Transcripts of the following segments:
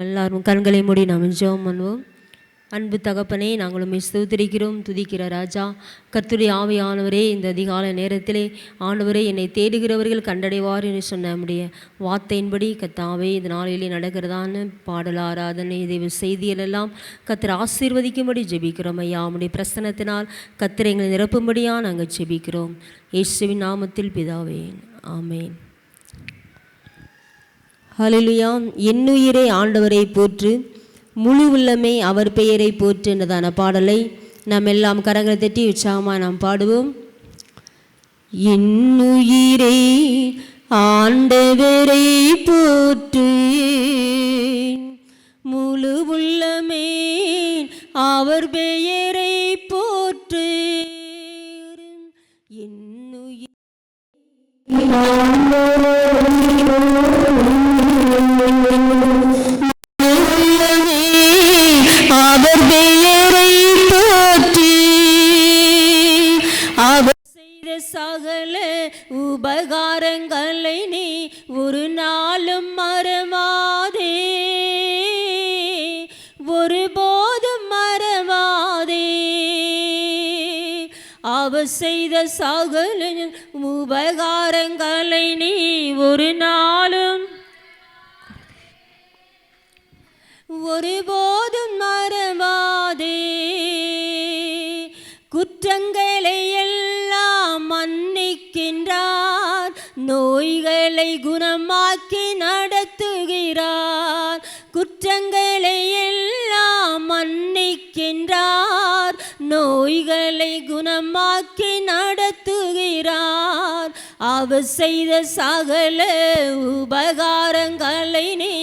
எல்லாரும் கண்களை மூடி நாம் ஜெபம் பண்ணுவோம். அன்பு தகப்பனே, நாங்கள் உம்மை ஸ்தோத்திரிக்கிறோம், துதிக்கிற ராஜா. கர்த்தருடைய ஆவியானவரே, இந்த அதிகாலை நேரத்திலே ஆண்டவரே, என்னை தேடுகிறவர்கள் கண்டடைவார் என்று சொன்ன நம்முடைய வார்த்தையின்படி கர்த்தாவே, இந்த நாளிலே நடக்கிறதான பாடல், ஆராதனை, தெய்வ செய்திகளெல்லாம் கர்த்தர் ஆசீர்வதிக்கும்படி ஜெபிக்கிறோம் ஐயா. உம்முடைய பிரசன்னத்தினால் கர்த்தர் எங்களை நிரப்பும்படியாக நாங்கள் ஜெபிக்கிறோம். இயேசுவின் நாமத்தில் பிதாவே, ஆமேன். ஹல்லேலூயா. என்னுயிரே ஆண்டவரை போற்று, முழு உள்ளமே அவர் பெயரை போற்று என்றதான பாடலை நாம் எல்லாம் கரங்களை தட்டி உற்சாகமாக நாம் பாடுவோம். என்னுயிரே ஆண்டவரை போற்று, முழு உள்ளமே அவர் பெயரை போற்று. என்னுயிர் அவர் பெயரை போற்றி, அவர் செய்த சகல உபகாரங்களை நீ ஒரு நாளும் மறவாதே, ஒருபோதும் மறவாதே. அவர் செய்த சகல உபகாரங்களை நீ ஒரு நாளும் ஒருபோதும் மறவாதே. குற்றங்களை எல்லாம் மன்னிக்கின்றார், நோய்களை குணமாக்கி நடத்துகிறார். குற்றங்களை எல்லாம் மன்னிக்கின்றார், நோய்களை குணமாக்கி நடத்துகிறார். அவர் செய்த சகல உபகாரங்களை நீ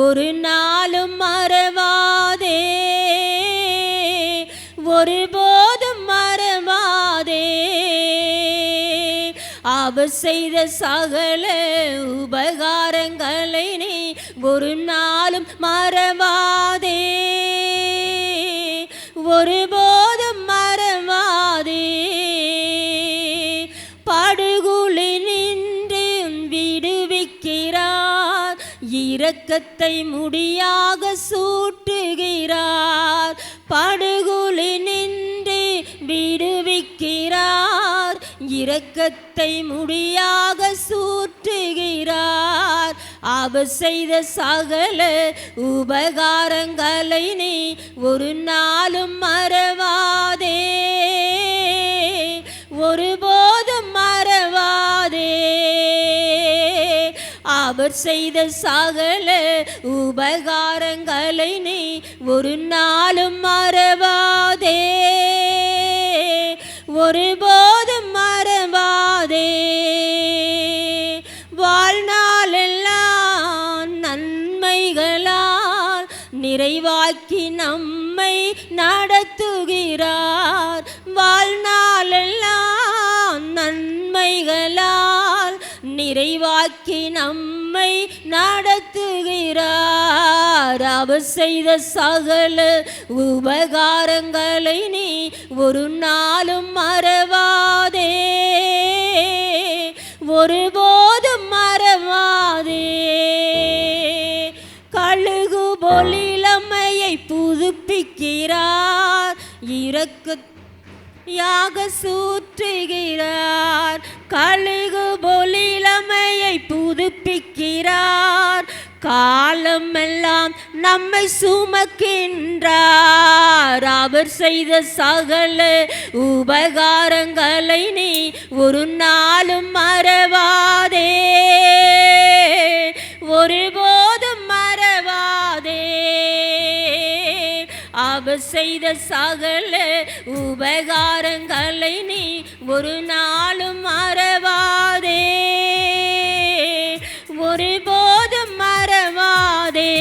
ஒரு நாளும் மறவாதே, ஒருபோதும் மறவாதே. அவர் செய்த சகல உபகாரங்களை நீ ஒரு நாளும் மறவாதே, ஒருபோதும் மறவாதே. படுகுழினின்று விடுவிக்கிறார், இரக்கத்தை முடியாக சூட்டுகிறார். படுகுழினின்று விடுவிக்கிறார், இரக்கத்தை முடியாக சூட்டுகிறார். அவர் செய்த சகல உபகாரங்களை நீ ஒரு நாளும் மறவாதே, ஒருபோதும் மறவாதே. அவர் செய்த சகல உபகாரங்களை நீ ஒரு நாளும் மறவாதே, ஒருபோதும் மறவாதே. வாழ்நாளெல்லாம் நன்மைகளால் நிறைவாக்கி நம்மை நடத்துகிறார். வாழ்நாளெல்லாம் நன்மைகளால் நிறைவாக்கி நம்மை நடத்துகிறார். அவர் செய்த சகல உபகாரங்களை நீ ஒரு நாளும் மறவாதே, ஒருபோதும் மறவாதே. கழுகு போல் இளமையை புதுப்பிக்கிறார், இரக்கமாக சூற்றுகிறார். கழுகு போல் இளமையை புதுப்பிக்கிறார், காலமெல்லாம் நம்மை சுமக்கின்றார். அவர் செய்த சகல உபகாரங்களை நீ ஒரு நாளும் மறவாதே, ஒருபோதும் மறவாதே. அவர் செய்த சகல உபகாரங்களை நீ ஒரு நாளும் மறவாதே, ஒருபோதும் மறவாதே.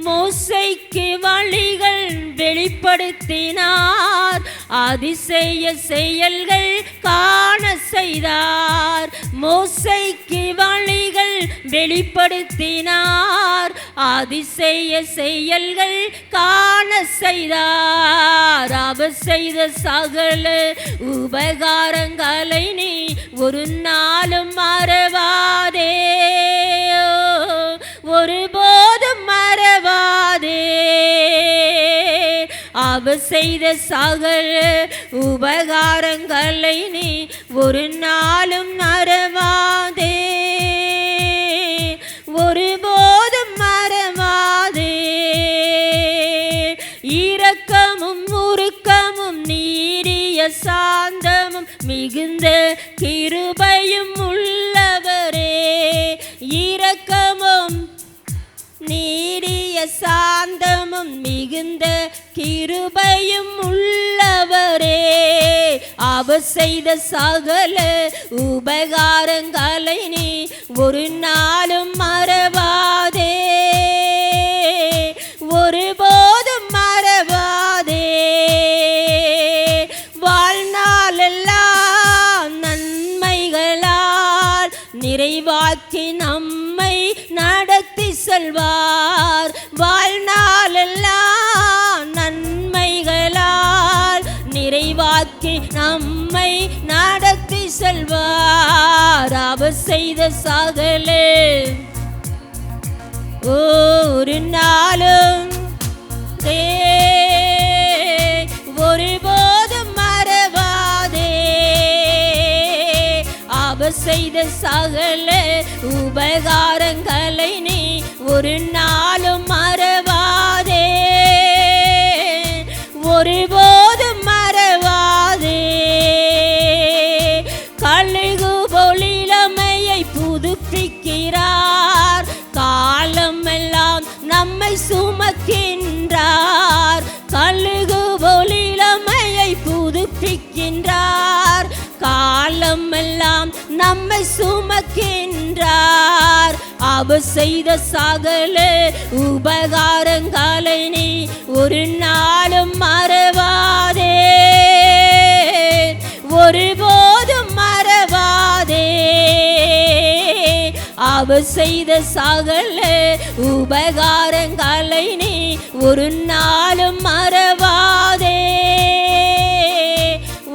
மோசேக்கு வழிகள் வெளிப்படுத்தினார், அதிசய செயல்கள் காண செய்தார். மோசேக்கு வழிகள் வெளிப்படுத்தினார், அதிசய செயல்கள் காண செய்தார். அவர் செய்த சகல உபகாரங்களை நீ ஒரு நாளும் மறவாதே, ஒருபோதும் ஒருபோதும் மறவாதே. அவர் செய்த சகல உபகாரங்களை நீ ஒரு நாளும் மறவாதே, ஒருபோதும் மறவாதே. இரக்கமும் உருக்கமும் நீடிய சாந்தமும் மிகுந்த கிருபையும் உள்ளவரே. இரக்கமும் நீடிய சாந்தமும் மிகுந்த கிருபையும் உள்ளவரே. அவர் செய்த சகல உபகாரங்களை நீ ஒரு நாளும் மறவாதே, ஒருபோதும் மறவாதே. வாழ்நாளெல்லாம் நன்மைகளால் நிறைவாக்கி நம்மை நடத்தி செல்வார். வாழ்நாளெல்லாம் நன்மைகளால் நிறைவாக்கி நம்மை நடத்தி செல்வார். அவர் செய்த சகல ஒரு நாளும் ஒருபோதும் மறவாதே. அவர் செய்த சகல உபகாரங்களை நீ ஒரு நாளும் மறவாதே, ஒருபோதும் மறவாதே. கழுகு பொழிலமையை புதுப்பிக்கிறார், காலமெல்லாம் நம்மை சுமக்கின்றார். கழுகு பொழிலமையை புதுப்பிக்கின்றார், காலமெல்லாம் நம்மை சுமக்கின்றார். அவர் செய்த சகல உபகாரங்களை நீ ஒரு நாளும் மறவாதே, ஒருபோதும் மறவாதே. அவர் செய்த சகல உபகாரங்களை நீ ஒரு நாளும் மறவாதே,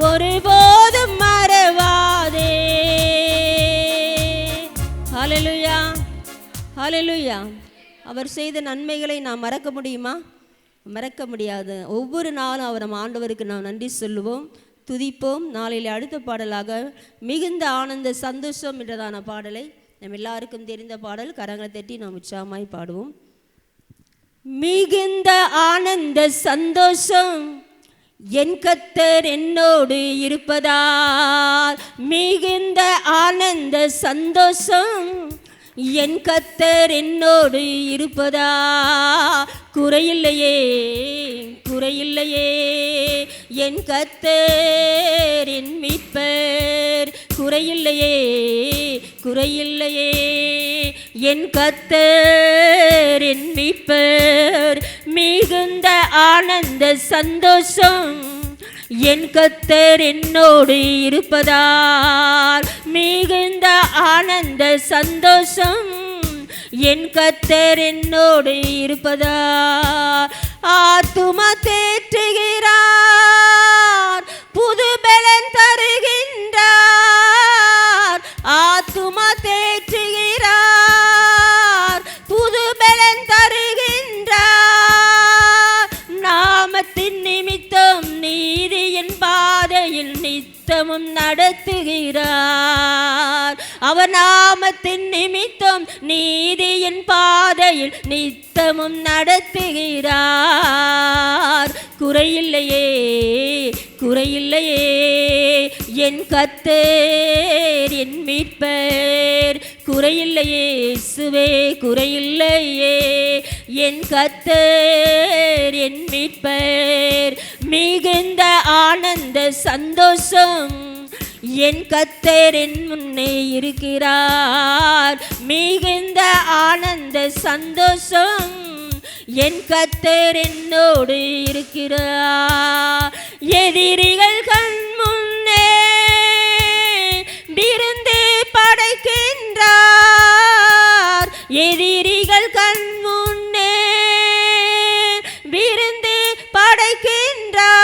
ஒருபோதும் மறவாதே. ஹல்லேலூயா, ஹல்லேலூயா. அவர் செய்த நன்மைகளை நாம் மறக்க முடியுமா? மறக்க முடியாது. ஒவ்வொரு நாளும் அவர் நம்ம ஆண்டவருக்கு நாம் நன்றி சொல்லுவோம், துதிப்போம். நாளையில் அடுத்த பாடலாக மிகுந்த ஆனந்த சந்தோஷம் என்றதான பாடலை நம்ம எல்லாருக்கும் தெரிந்த பாடல், கரங்களை தட்டி நாம் உற்சாகமாய் பாடுவோம். மிகுந்த ஆனந்த சந்தோஷம் என் கர்த்தர் என்னோடு இருப்பதால். மிகுந்த ஆனந்த சந்தோஷம் என் கர்த்தர் என்னோடு இருப்பதா. குறையில்லையே, குறையில்லையே, என் கர்த்தர் என் மீட்பர். குறையில்லையே, குறையில்லையே, என் கர்த்தர் என் மீட்பர். மிகுந்த ஆனந்த சந்தோஷம் என் கர்த்தர் என்னோடு இருப்பதால். மிகுந்த ஆனந்த சந்தோஷம் என் கர்த்தர் என்னோடு இருப்பதால். ஆத்துமா தேற்றுகிறார், புது பலன் தருகின்றார். ஆத்துமா தேற்றுகிறார், புது பலன் தருகின்றார். நாமத்தின் நிமித்தம் நீதியின் பாதையில் நித்தமும் நடத்துகிறார். அவர் நாமத்தின் நிமித்தம் நீதியின் பாதையில் நித்தமும் நடத்துகிறார். குறையில்லையே, குறையில்லையே, என் கர்த்தர் என் மீட்பர். குறையில்லையே இயேசுவே, குறையில்லையே, என் கர்த்தர் என் மீட்பர். மிகுந்த ஆனந்த சந்தோஷம் என் கர்த்தர் என் முன்னே இருக்கிறார். மிகுந்த ஆனந்த சந்தோஷம் என் கர்த்தர் என்னோடு இருக்கிறார். எதிரிகள் கண் முன்னே விருந்து படைக்கின்றார். எதிரிகள் கண் முன்னே விருந்து படைக்கின்றார்.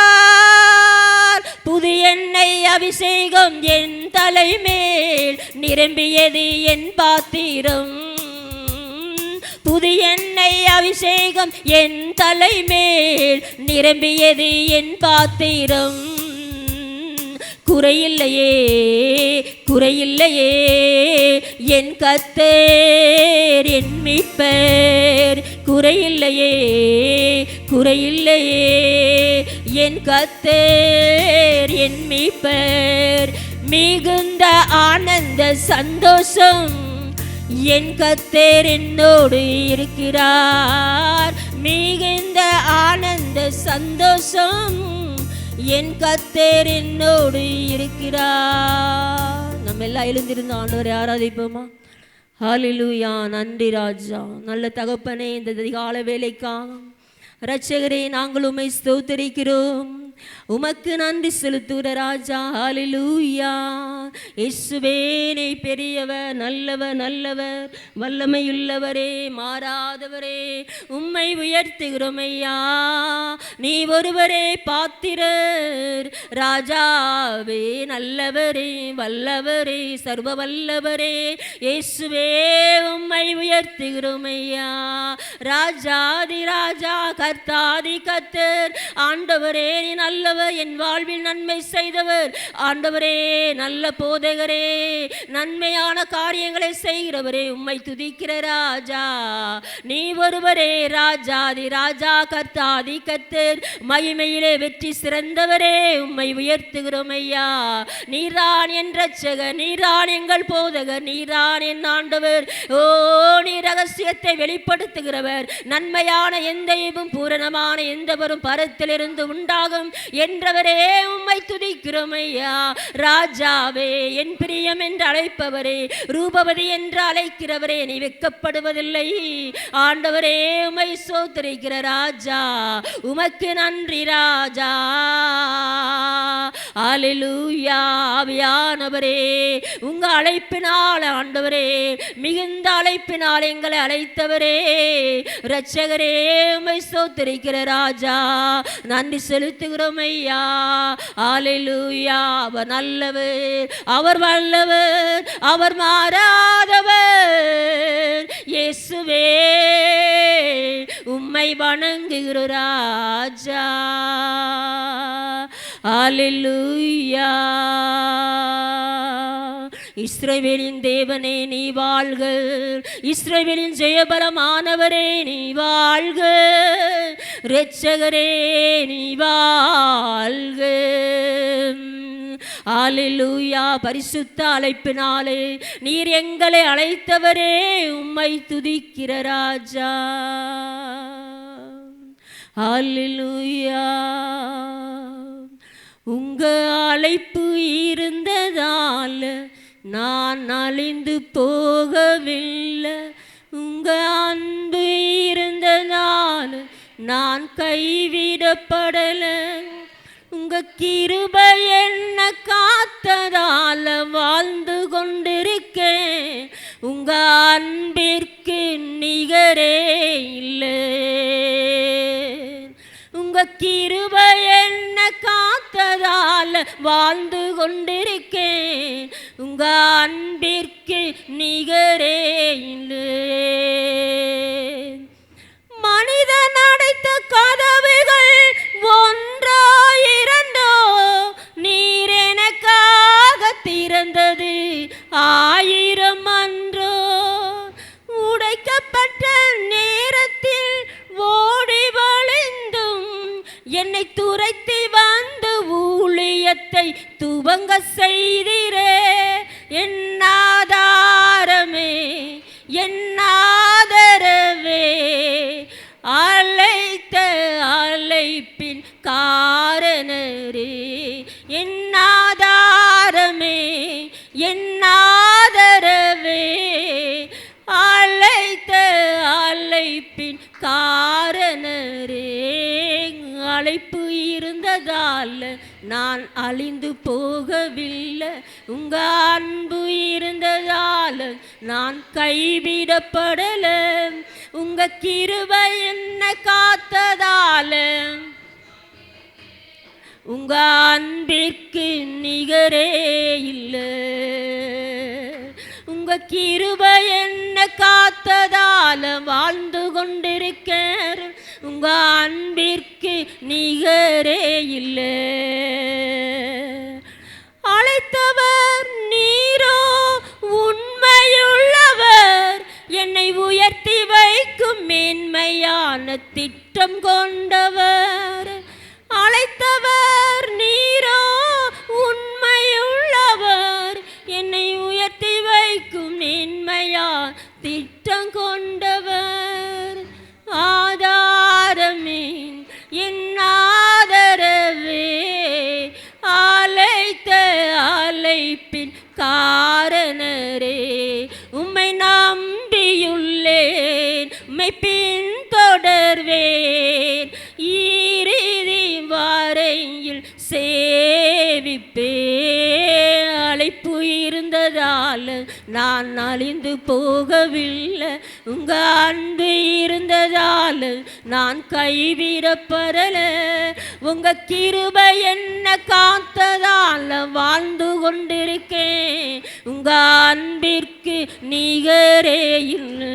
புது எண்ணெய் அபிஷேகம் என் தலைமேல் நிரம்பியது என் பாத்திரம். புது புது எண்ணெய் அபிஷேகம் என் தலைமேல் நிரம்பியது என் பாத்திரம். குறையில்லையே குறையில்லையே என் கர்த்தர் என் மீட்பர். குறையில்லையே குறையில்லையே என் கர்த்தர் என் மீட்பர். மிகுந்த ஆனந்த சந்தோஷம் என் கர்த்தர் என்னோடு இருக்கிறார். மிகுந்த ஆனந்த சந்தோஷம் என் கர்த்தர் என்னோடு இருக்கிறார். நம்ம எல்லாம் எழுந்திருந்த ஆண்டவரை ஆராதிப்போமா? ஹல்லேலூயா. நன்றி ராஜா. நல்ல தகப்பனே, இந்த அதிகாலை வேலைக்காக இரட்சகரே நாங்கள் உம்மை ஸ்தோத்திரிக்கிறோம். உமக்கு நன்றி செலுத்துகிற ராஜா. ஹல்லேலூயா. இயேசுவே நீ பெரியவர், நல்லவர், நல்லவர், வல்லமையுள்ளவரே, மாறாதவரே, உம்மை உயர்த்துகிறோம் ஐயா. நீ ஒருவரே பாத்திரர் ராஜாவே, நல்லவரே, வல்லவரே, சர்வ வல்லவரே, இயேசுவே உம்மை உயர்த்துகிறோம் ஐயா. ராஜாதி ராஜா, கர்த்தாதி கர்த்தர், ஆண்டவரே நீ நல்லவர், என் வாழ்வில் நன்மை செய்தவர். ஆண்டவரே நல்ல போதகரே, நன்மையான காரியங்களை செய்கிறவரே, உம்மை துதிக்கிற ராஜா. நீ ஒருவரே ராஜாதி ராஜா, கர்த்தாதி கர்த்தர், மகிமையிலே வெற்றி சிறந்தவரே, உம்மை உயர்த்துகிறோம் ஐயா. நீரான் என் இரட்சகர், நீரான் எங்கள் போதகர், நீரான் என் ஆண்டவர். ஓ நீ ரகசியத்தை வெளிப்படுத்துகிறவர். நன்மையான எந்தையும் பூரணமான எந்தவரும் பரத்திலிருந்து உண்டாகும் என்றவரே உம்மை துதிக்கிறோம் ஐயா. ராஜாவே, என் பிரியம் என்று அழைப்பவரே, ரூபவதி என்று அழைக்கிறவரே, நீ வெட்கப்படுவதில்லை. ஆண்டவரே உம்மை ஸ்தோத்திரிக்கிற ராஜா. உமக்கு நன்றி ராஜா. ஹல்லேலூயா. ஆவியானவரே, உங்க அழைப்பினால் ஆண்டவரே, மிகுந்த அழைப்பினால் எங்களை அழைத்தவரே, இரட்சகரே உம்மை ஸ்தோத்திரிக்கிற ராஜா. நன்றி செலுத்துகிறோம் ஐயா. ஹல்லேலூயா. அவர் நல்லவர், அவர் வல்லவர், அவர் மாறாதவர். இயேசுவே உம்மை வணங்குகிற ராஜா. ஹல்லேலூயா. இஸ்ரவேலின் தேவனே நீ வாழ்க, இஸ்ரவேலின் ஜெயபலமானவரே நீ வாழ்க, இரட்சகரே நீ வாழ்க. ஹல்லேலூயா. பரிசுத்த அழைப்பினாலே நீர் எங்களை அழைத்தவரே, உம்மை துதிக்கிற ராஜா. ஹல்லேலூயா. உங்க அழைப்பு இருந்ததால நான் அழிந்து போகவில்லை. உங்க அன்பு இருந்ததால் நான் கைவிடப்படல. உங்க கிருபை என்ன காத்ததால வாழ்ந்து கொண்டிருக்கேன். உங்க அன்பிற்கு நிகரே இல்லை. உங்க கிருபை என்ன காத்ததால வாழ்ந்து கொண்டிருக்கேன். உங்க அன்பிற்கு நிகரே இல்லை. மனிதன் அடைத்த கதவுகள் ஒன்றோ இரண்டோ, நீர் எனக்காக திறந்தது 1000 அன்றோ. உடைக்கப்பட்ட நேரத்தில் ஓடி வழிந்தும் என்னை துரைத்து வந்து ஊழியத்தை துவங்க செய்திரே. என் ஆதாரமே, என் ஆதரவே, அழைத்த அழைப்பின் காரணரே. என் ஆதாரமே, என் ஆதரவே, அழைத்த அழைப்பின் காரணரே. அழைப்பு இருந்ததால் நான் அழிந்து போகவில்லை. உங்க அன்பு இருந்ததால் நான் கைவிடப்படல. உங்க கிருபை என்ன காத்ததால உங்க அன்பிற்கு நிகரே இல்லை. உங்க உங்க கிருபை என்ன காத்ததால வாழ்ந்து கொண்டிருக்கேன். உங்க அன்பிற்கு நிகரே இல்லை. அழைத்தவர் நீரோ உண்மையுள்ளவர், என்னை உயர்த்தி வைக்கும் மேன்மையான திட்டம் கொண்டவர். அழைத்தவர் நீரோ உண்மையுள்ளவர், என்னை உயர்த்தி வைக்கும் மேன்மையான திட்டம் கொண்டவர். ஆதாரமே என் ஆதரவே, அழைத்த அழைப்பின் காரணரே, உம்மை நம்பியுள்ளேன், உம்மை பின்தொடர்வேன், இறுதி வரையில் சேவிப்பேன். அழைப்பு இருந்ததால் நான் அழிந்து போகவில்லை, உங்க அன்பு இருந்ததால் நான் கைவிடப்படல. உங்க கிருபை என்ன காத்ததால் வாழ்ந்து கொண்டிருக்கேன். உங்க அன்பிற்கு நிகரே இல்லை.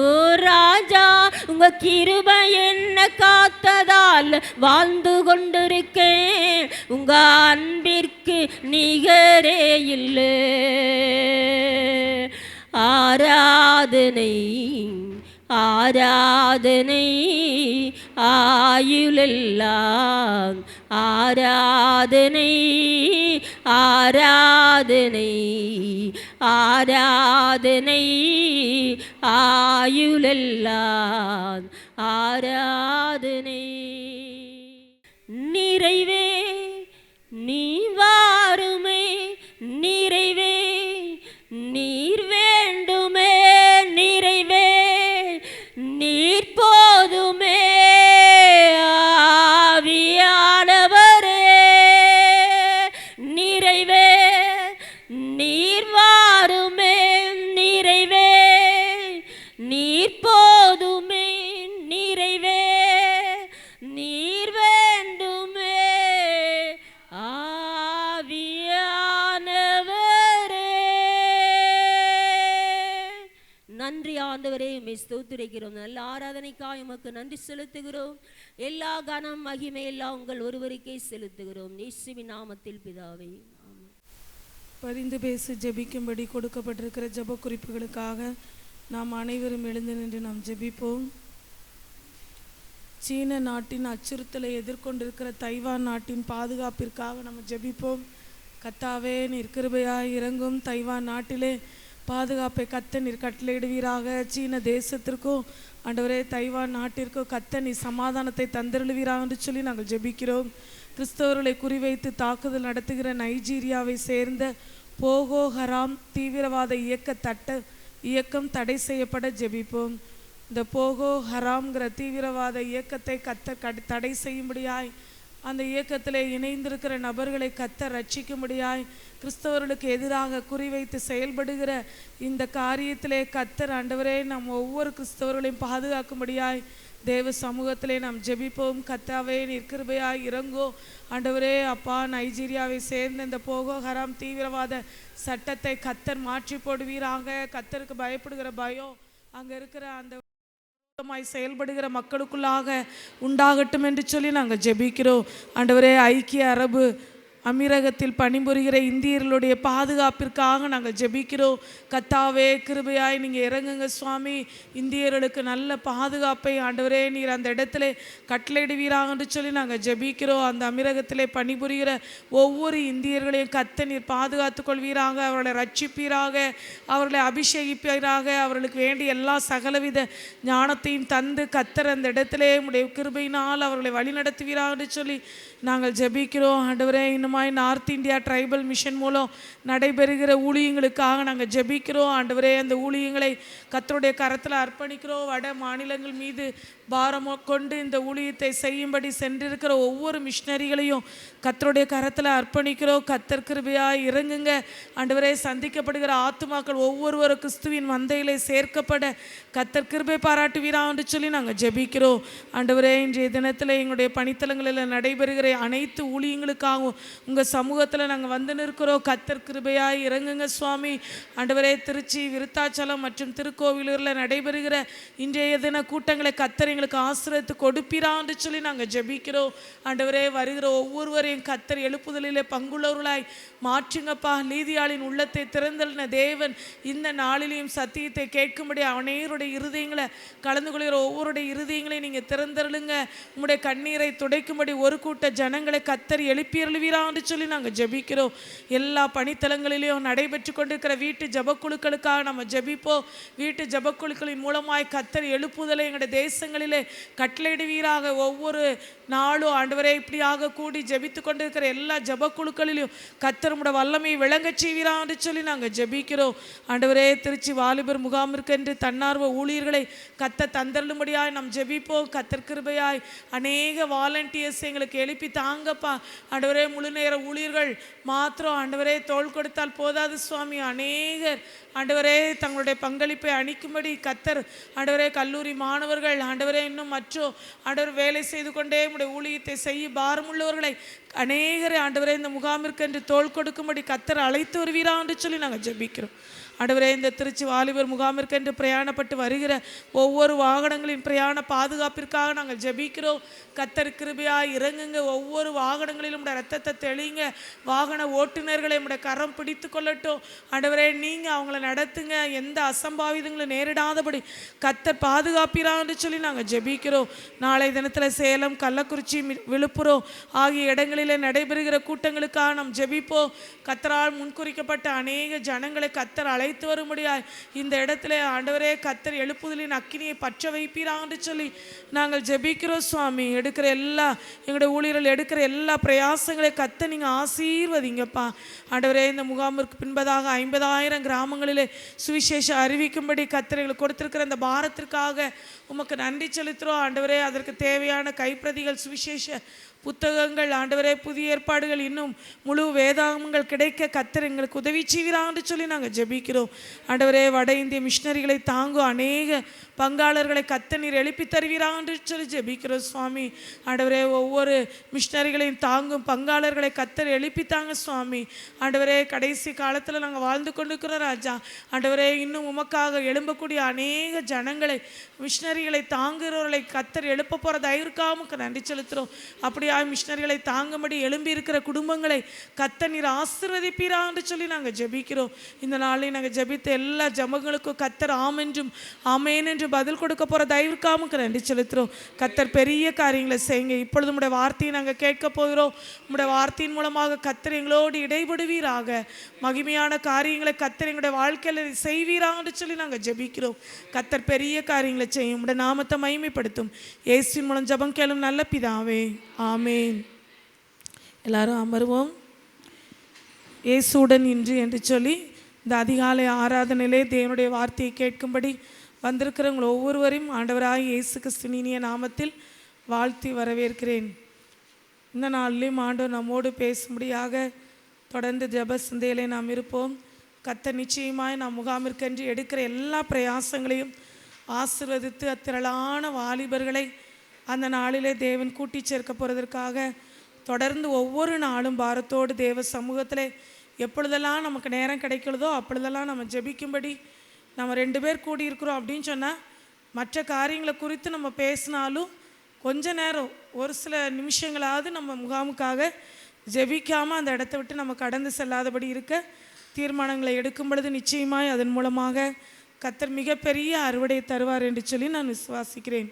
ஓ ராஜா, உங்க கிருபை என்ன காத்ததால் வாழ்ந்து கொண்டிருக்கேன். உங்க அன்பிற்கு நிகரே இல்லை. ஆராதனை ஆராதனை ஆயுளெல்லாம் ஆராதனை ஆராதனை ஆராதனை ஆயுளெல்லாம் ஆராதனை. நிறைவே நீ வாருமே, நிறைவே நீர் வேண்டுமே, நிறைவே நீர் போதுமே, ஆவியானவரே நிறைவே நீர் வாருமே, நிறைவே நீர் போதுமே, நிறைவே நீர் வேண்டுமே, ஆவியானவரே. நன்றி ஆண்டவரே, உம்மை ஸ்தோத்திரிக்கிறோம். நல்ல ஆராதனைக்காய் உமக்கு நன்றி செலுத்துகிறோம். எல்லா கனம் மகிமை எல்லாம் உங்கள் ஒருவருக்கே செலுத்துகிறோம். இயேசுவின் நாமத்தில் பிதாவே. பரிந்து பேசி ஜெபிக்கும்படி கொடுக்கப்பட்டிருக்கிற ஜெப குறிப்புகளுக்காக நாம் அனைவரும் எழுந்து நின்று நாம் ஜெபிப்போம். சீன நாட்டின் அச்சுறுத்தலை எதிர்கொண்டிருக்கிற தைவான் நாட்டின் பாதுகாப்பிற்காக நம்ம ஜெபிப்போம். கர்த்தாவே, நீர் கிருபையாய் இறங்கும். தைவான் நாட்டிலே பாதுகாப்பை கர்த்தர் நீர் கட்டளையிடுவீராக. சீன தேசத்திற்கும் ஆண்டவரே தைவான் நாட்டிற்கும் கர்த்தர் நீர் சமாதானத்தை தந்தருளுவீராக என்று சொல்லி நாங்கள் ஜெபிக்கிறோம். கிறிஸ்தவர்களை குறிவைத்து தாக்குதல் நடத்துகிற நைஜீரியாவை சேர்ந்த போகோ ஹராம் தீவிரவாத இயக்கம் தடை செய்யப்பட ஜெபிப்போம். இந்த போகோ ஹராம்ங்கிற தீவிரவாத இயக்கத்தை கர்த்தர் தடை செய்யும்படியாய், அந்த இயக்கத்தில் இணைந்திருக்கிற நபர்களை கர்த்தர் ரட்சிக்கும்படியாய், கிறிஸ்தவர்களுக்கு எதிராக குறிவைத்து செயல்படுகிற இந்த காரியத்திலே கர்த்தர் ஆண்டவரே நம் ஒவ்வொரு கிறிஸ்தவர்களையும் பாதுகாக்கும்படியாய் தேவ சமூகத்திலே நாம் ஜெபிப்போம். கர்த்தாவே, நீர் கிருபையாய் இறங்கோ. ஆண்டவரே அப்பா, நைஜீரியாவை சேர்ந்த இந்த போகோ ஹராம் தீவிரவாத சட்டத்தை கர்த்தர் மாற்றி போடுவீராக. கர்த்தருக்கு பயப்படுகிற பயம் அங்கே இருக்கிற அந்த செயல்படுகிற மக்களுக்குள்ளாக உண்டாகட்டும் என்று சொல்லி நாங்கள் ஜெபிக்கிறோம். ஆண்டவரே, ஐக்கிய அரபு அமீரகத்தில் பணிபுரிகிற இந்தியர்களுடைய பாதுகாப்பிற்காக நாங்கள் ஜெபிக்கிறோம். கர்த்தாவே, கிருபையாய் நீங்கள் இறங்குங்க சுவாமி. இந்தியர்களுக்கு நல்ல பாதுகாப்பை ஆண்டவரே நீர் அந்த இடத்துல கட்டளையிடுவீராக என்று சொல்லி நாங்கள் ஜெபிக்கிறோம். அந்த அமீரகத்திலே பணிபுரிகிற ஒவ்வொரு இந்தியர்களையும் கர்த்தர் நீர் பாதுகாத்து கொள்வீராக. அவர்களை ரட்சிப்பீராக, அவர்களை அபிஷேகிப்பீராக. அவர்களுக்கு வேண்டிய எல்லா சகலவித ஞானத்தையும் தந்து கர்த்தர் அந்த இடத்திலே உடைய கிருபையினால் அவர்களை வழி நடத்துவீராக என்று சொல்லி நாங்கள் ஜெபிக்கிறோம். ஆண்டவரே, இன்னுமாய் நார்த் இந்தியா ட்ரைபல் மிஷன் மூலம் நடைபெறுகிற ஊழியங்களுக்காக நாங்கள் ஜெபிக்கிறோம். ஆண்டவரே, அந்த ஊழியங்களை கர்த்தருடைய கரத்தில் அர்ப்பணிக்கிறோம். வட மாநிலங்கள் மீது பாரம் கொண்டு இந்த ஊழியத்தை செய்யும்படி சென்றிருக்கிற ஒவ்வொரு மிஷினரிகளையும் கர்த்தருடைய கரத்தில் அர்ப்பணிக்கிறோம். கர்த்தர் கிருபையாய் இறங்குங்க ஆண்டவரே. சந்திக்கப்படுகிற ஆத்துமாக்கள் ஒவ்வொருவரும் கிறிஸ்துவின் மந்தையிலே சேர்க்கப்பட கர்த்தர் கிருபை பாராட்டுவீரா என்று சொல்லி நாங்கள் ஜெபிக்கிறோம். ஆண்டவரே, இன்றைய தினத்தில் எங்களுடைய பணித்தலங்களில் நடைபெறுகிற அனைத்து ஊழியங்களுக்காகவும் உங்கள் சமூகத்தில் நாங்கள் வந்து நிற்கிறோம். கர்த்தர் கிருபையாய் இறங்குங்க சுவாமி. ஆண்டவரே, திருச்சி, விருத்தாச்சலம் மற்றும் திருக்கோவிலூரில் நடைபெறுகிற இன்றைய தின கூட்டங்களை கர்த்தர் எங்களுக்கு ஆசீர்வதித்து கொடுப்பீரா என்று சொல்லி நாங்கள் ஜெபிக்கிறோம். ஆண்டவரே, வருகிற ஒவ்வொருவரையும் கர்த்தர் எழுப்புதலிலே பங்குள்ளவர்களாய் மாற்றுங்கப்பா. நீதியாளின் உள்ளத்தை திறந்தளின தேவன் இந்த நாளிலையும் சத்தியத்தை கேட்கும்படி அனைவருடைய இருதயங்களை கலந்து கொள்கிற ஒவ்வொருடைய இருதயங்களையும் நீங்கள் திறந்தருளுங்க. உங்களுடைய கண்ணீரை துடைக்கும்படி ஒரு கூட்ட ஜனங்களை கர்த்தர் எழுப்பியருள்வீரா என்று சொல்லி நாங்கள் ஜெபிக்கிறோம். எல்லா பணித்தலங்களிலையும் நடைபெற்று கொண்டிருக்கிற வீட்டு ஜபக்குழுக்களுக்காக நம்ம ஜெபிப்போம். வீட்டு ஜபக்குழுக்களின் மூலமாய் கர்த்தர் எழுப்புதலை எங்களுடைய தேசங்களிலே கட்டளையிடுவீராக. ஒவ்வொரு நாளும் ஆண்டவரே இப்படியாக கூடி ஜெபித்து கொண்டிருக்கிற எல்லா ஜபக்குழுக்களிலும் கர்த்தர் உம்முடைய வல்லமையை விளங்கச் செய்வீரா என்று சொல்லி நாங்கள் ஜெபிக்கிறோம். ஆண்டவரே, திருச்சி வாலிபர் முகாமிற்கு என்று தன்னார்வ ஊழியர்களை கர்த்தர் தந்தருளும்படியாய் நாம் ஜெபிப்போம். கர்த்தர் கிருபையாய் அநேக வாலண்டியர்ஸ் எங்களுக்கு எழுப்பி தாங்கப்பா. ஆண்டவரே, முழு நேர ஊழியர்கள் மாத்திரம் ஆண்டவரே தோள் கொடுத்தால் போதாது சுவாமி. அநேகர் ஆண்டவரே தங்களுடைய பங்களிப்பை அளிக்கும்படி கர்த்தர் ஆண்டவரே கல்லூரி மாணவர்கள் ஆண்டவரே இன்னும் மற்றும் ஆண்டவர் வேலை செய்து கொண்டே உடைய ஊழியத்தை செய்ய பாரமுள்ளவர்களை அநேகரை ஆண்டவரே இந்த முகாமிற்கு என்று தோள் கொடுக்கும்படி கர்த்தர் அழைத்து வருவீரா என்று சொல்லி நாங்கள் ஜெபிக்கிறோம். ஆண்டவரே, இந்த திருச்சி வாலிபர் முகாமிற்கென்று பிரயாணப்பட்டு வருகிற ஒவ்வொரு வாகனங்களின் பிரயாண பாதுகாப்பிற்காக நாங்கள் ஜெபிக்கிறோம். கர்த்தர் கிருபையாய் இறங்குங்க. ஒவ்வொரு வாகனங்களிலும் உடைய ரத்தத்தை தெளிங்க. வாகன ஓட்டுநர்களை உடைய கரம் பிடித்து கொள்ளட்டும். ஆண்டவரே, நீங்கள் அவங்கள நடத்துங்க. எந்த அசம்பாவிதங்களும் நேரிடாதபடி கர்த்தர் பாதுகாப்பீரா என்று சொல்லி நாங்கள் ஜெபிக்கிறோம். நாளை தினத்தில் சேலம், கள்ளக்குறிச்சி, விழுப்புரம் ஆகிய இடங்களிலே நடைபெறுகிற கூட்டங்களுக்காக நாம் ஜெபிப்போம். கர்த்தரால் முன்குறிக்கப்பட்ட அநேக ஜனங்களை கர்த்தர் அழைத்து வரும்படியாய் இந்த இடத்துல ஆண்டவரே கர்த்தர் எழுப்புதலின் அக்கினியை பற்ற வைப்பீரா என்று சொல்லி நாங்கள் ஜெபிக்கிறோம் சுவாமி. எடுக்கிற எல்லா எங்களுடைய ஊழியர்கள் எடுக்கிற எல்லா பிரயாசங்களை கர்த்தர் நீங்கள் ஆசீர்வதிங்கப்பா. ஆண்டவரே, இந்த முகாமிற்கு பின்பதாக 50,000 கிராமங்களிலே சுவிசேஷம் அறிவிக்கும்படி கர்த்தர் எங்களுக்கு கொடுத்திருக்கிற இந்த பாரத்திற்காக உமக்கு நன்றி செலுத்துகிறோம். ஆண்டவரே, அதற்கு தேவையான கைப்பிரதிகள், சுவிசேஷ புத்தகங்கள், ஆண்டவரே புதிய ஏற்பாடுகள், இன்னும் முழு வேதாகமங்கள் கிடைக்க கர்த்தர் எங்களுக்கு உதவி செய்வீரான்னு சொல்லி நாங்கள் ஜெபிக்கிறோம். ஆண்டவரே, வட இந்திய மிஷினரிகளை தாங்கும் அநேக பங்காளர்களை கர்த்தர் நீர் எழுப்பி தருவீரான்னு சொல்லி ஜெபிக்கிறோம் சுவாமி. ஆண்டவரே, ஒவ்வொரு மிஷினரிகளையும் தாங்கும் பங்காளர்களை கர்த்தர் எழுப்பித்தாங்க சுவாமி. ஆண்டவரே, கடைசி காலத்தில் நாங்கள் வாழ்ந்து கொண்டிருக்கிறோம் ராஜா. ஆண்டவரே, இன்னும் உமக்காக எழும்பக்கூடிய அநேக ஜனங்களை, மிஷினரிகளை தாங்குகிறவர்களை கர்த்தர் எழுப்ப போகிற தயவுக்காக நன்றி செலுத்துகிறோம். அப்படியா மிஷினரிகளை தாங்கும்படி எழும்பி இருக்கிற குடும்பங்களை கர்த்தர் நீர் ஆசீர்வதிப்பீரா என்று சொல்லி நாங்கள் ஜெபிக்கிறோம். இந்த நாளில் நாங்கள் ஜெபித்த எல்லா ஜெபங்களுக்கும் கர்த்தர் ஆமென்றும் ஆமேன் என்று பதில் கொடுக்க போகிற தயவுக்காக நன்றி செலுத்துகிறோம். கர்த்தர் பெரிய காரியங்களை செய்யுங்க. இப்பொழுது உம்முடைய வார்த்தையை நாங்கள் கேட்க போகிறோம். உம்முடைய வார்த்தையின் மூலமாக கர்த்தர் எங்களோடு இடைபடுவீராக. மகிமையான காரியங்களை கர்த்தர் எங்களுடைய வாழ்க்கையில் செய்வீரான்னு சொல்லி நாங்கள் ஜெபிக்கிறோம். கர்த்தர் பெரிய காரியங்களை செய்யும். உம்முடைய நாமத்தை மகிமைப்படுத்தும். இயேசுவின் மூலம் ஜெபம் கேளும் நல்ல பிதாவே, ஆமேன். எல்லாரும் அமருவோம். இயேசுடன் இன்று என்று சொல்லி இந்த அதிகாலை ஆராதனையிலே தேவனுடைய வார்த்தையை கேட்கும்படி வந்திருக்கிறவங்க ஒவ்வொருவரையும் ஆண்டவராய் இயேசு கிறிஸ்துவின் இனிய நாமத்தில் வாழ்த்தி வரவேற்கிறேன். இந்த நாளிலும் ஆண்டவர் நம்மோடு பேசும்படியாக தொடர்ந்து ஜெப சிந்தையிலே நாம் இருப்போம். கர்த்தர் நிச்சயமாய் நாம் முகாமிற்கென்று எடுக்கிற எல்லா பிரயாசங்களையும் ஆசீர்வதித்து அத்திரளான வாலிபர்களை அந்த நாளிலே தேவன் கூட்டி சேர்க்க போகிறதற்காக தொடர்ந்து ஒவ்வொரு நாளும் பாரத்தோடு தேவ சமூகத்தில் எப்பொழுதெல்லாம் நமக்கு நேரம் கிடைக்கிறதோ அப்பொழுதெல்லாம் நம்ம ஜெபிக்கும்படி நம்ம 2 பேர் கூடியிருக்கிறோம் அப்படின்னு சொன்னால் மற்ற காரியங்களை குறித்து நம்ம பேசினாலும் கொஞ்ச நேரம் ஒரு சில நிமிஷங்களாவது நம்ம முகாமுக்காக ஜெபிக்காமல் அந்த இடத்த விட்டு நம்ம கடந்து செல்லாதபடி இருக்க தீர்மானங்களை எடுக்கும் பொழுது நிச்சயமாய் அதன் மூலமாக கர்த்தர் மிகப்பெரிய அறுவடை தருவார் என்று சொல்லி நான் விசுவாசிக்கிறேன்.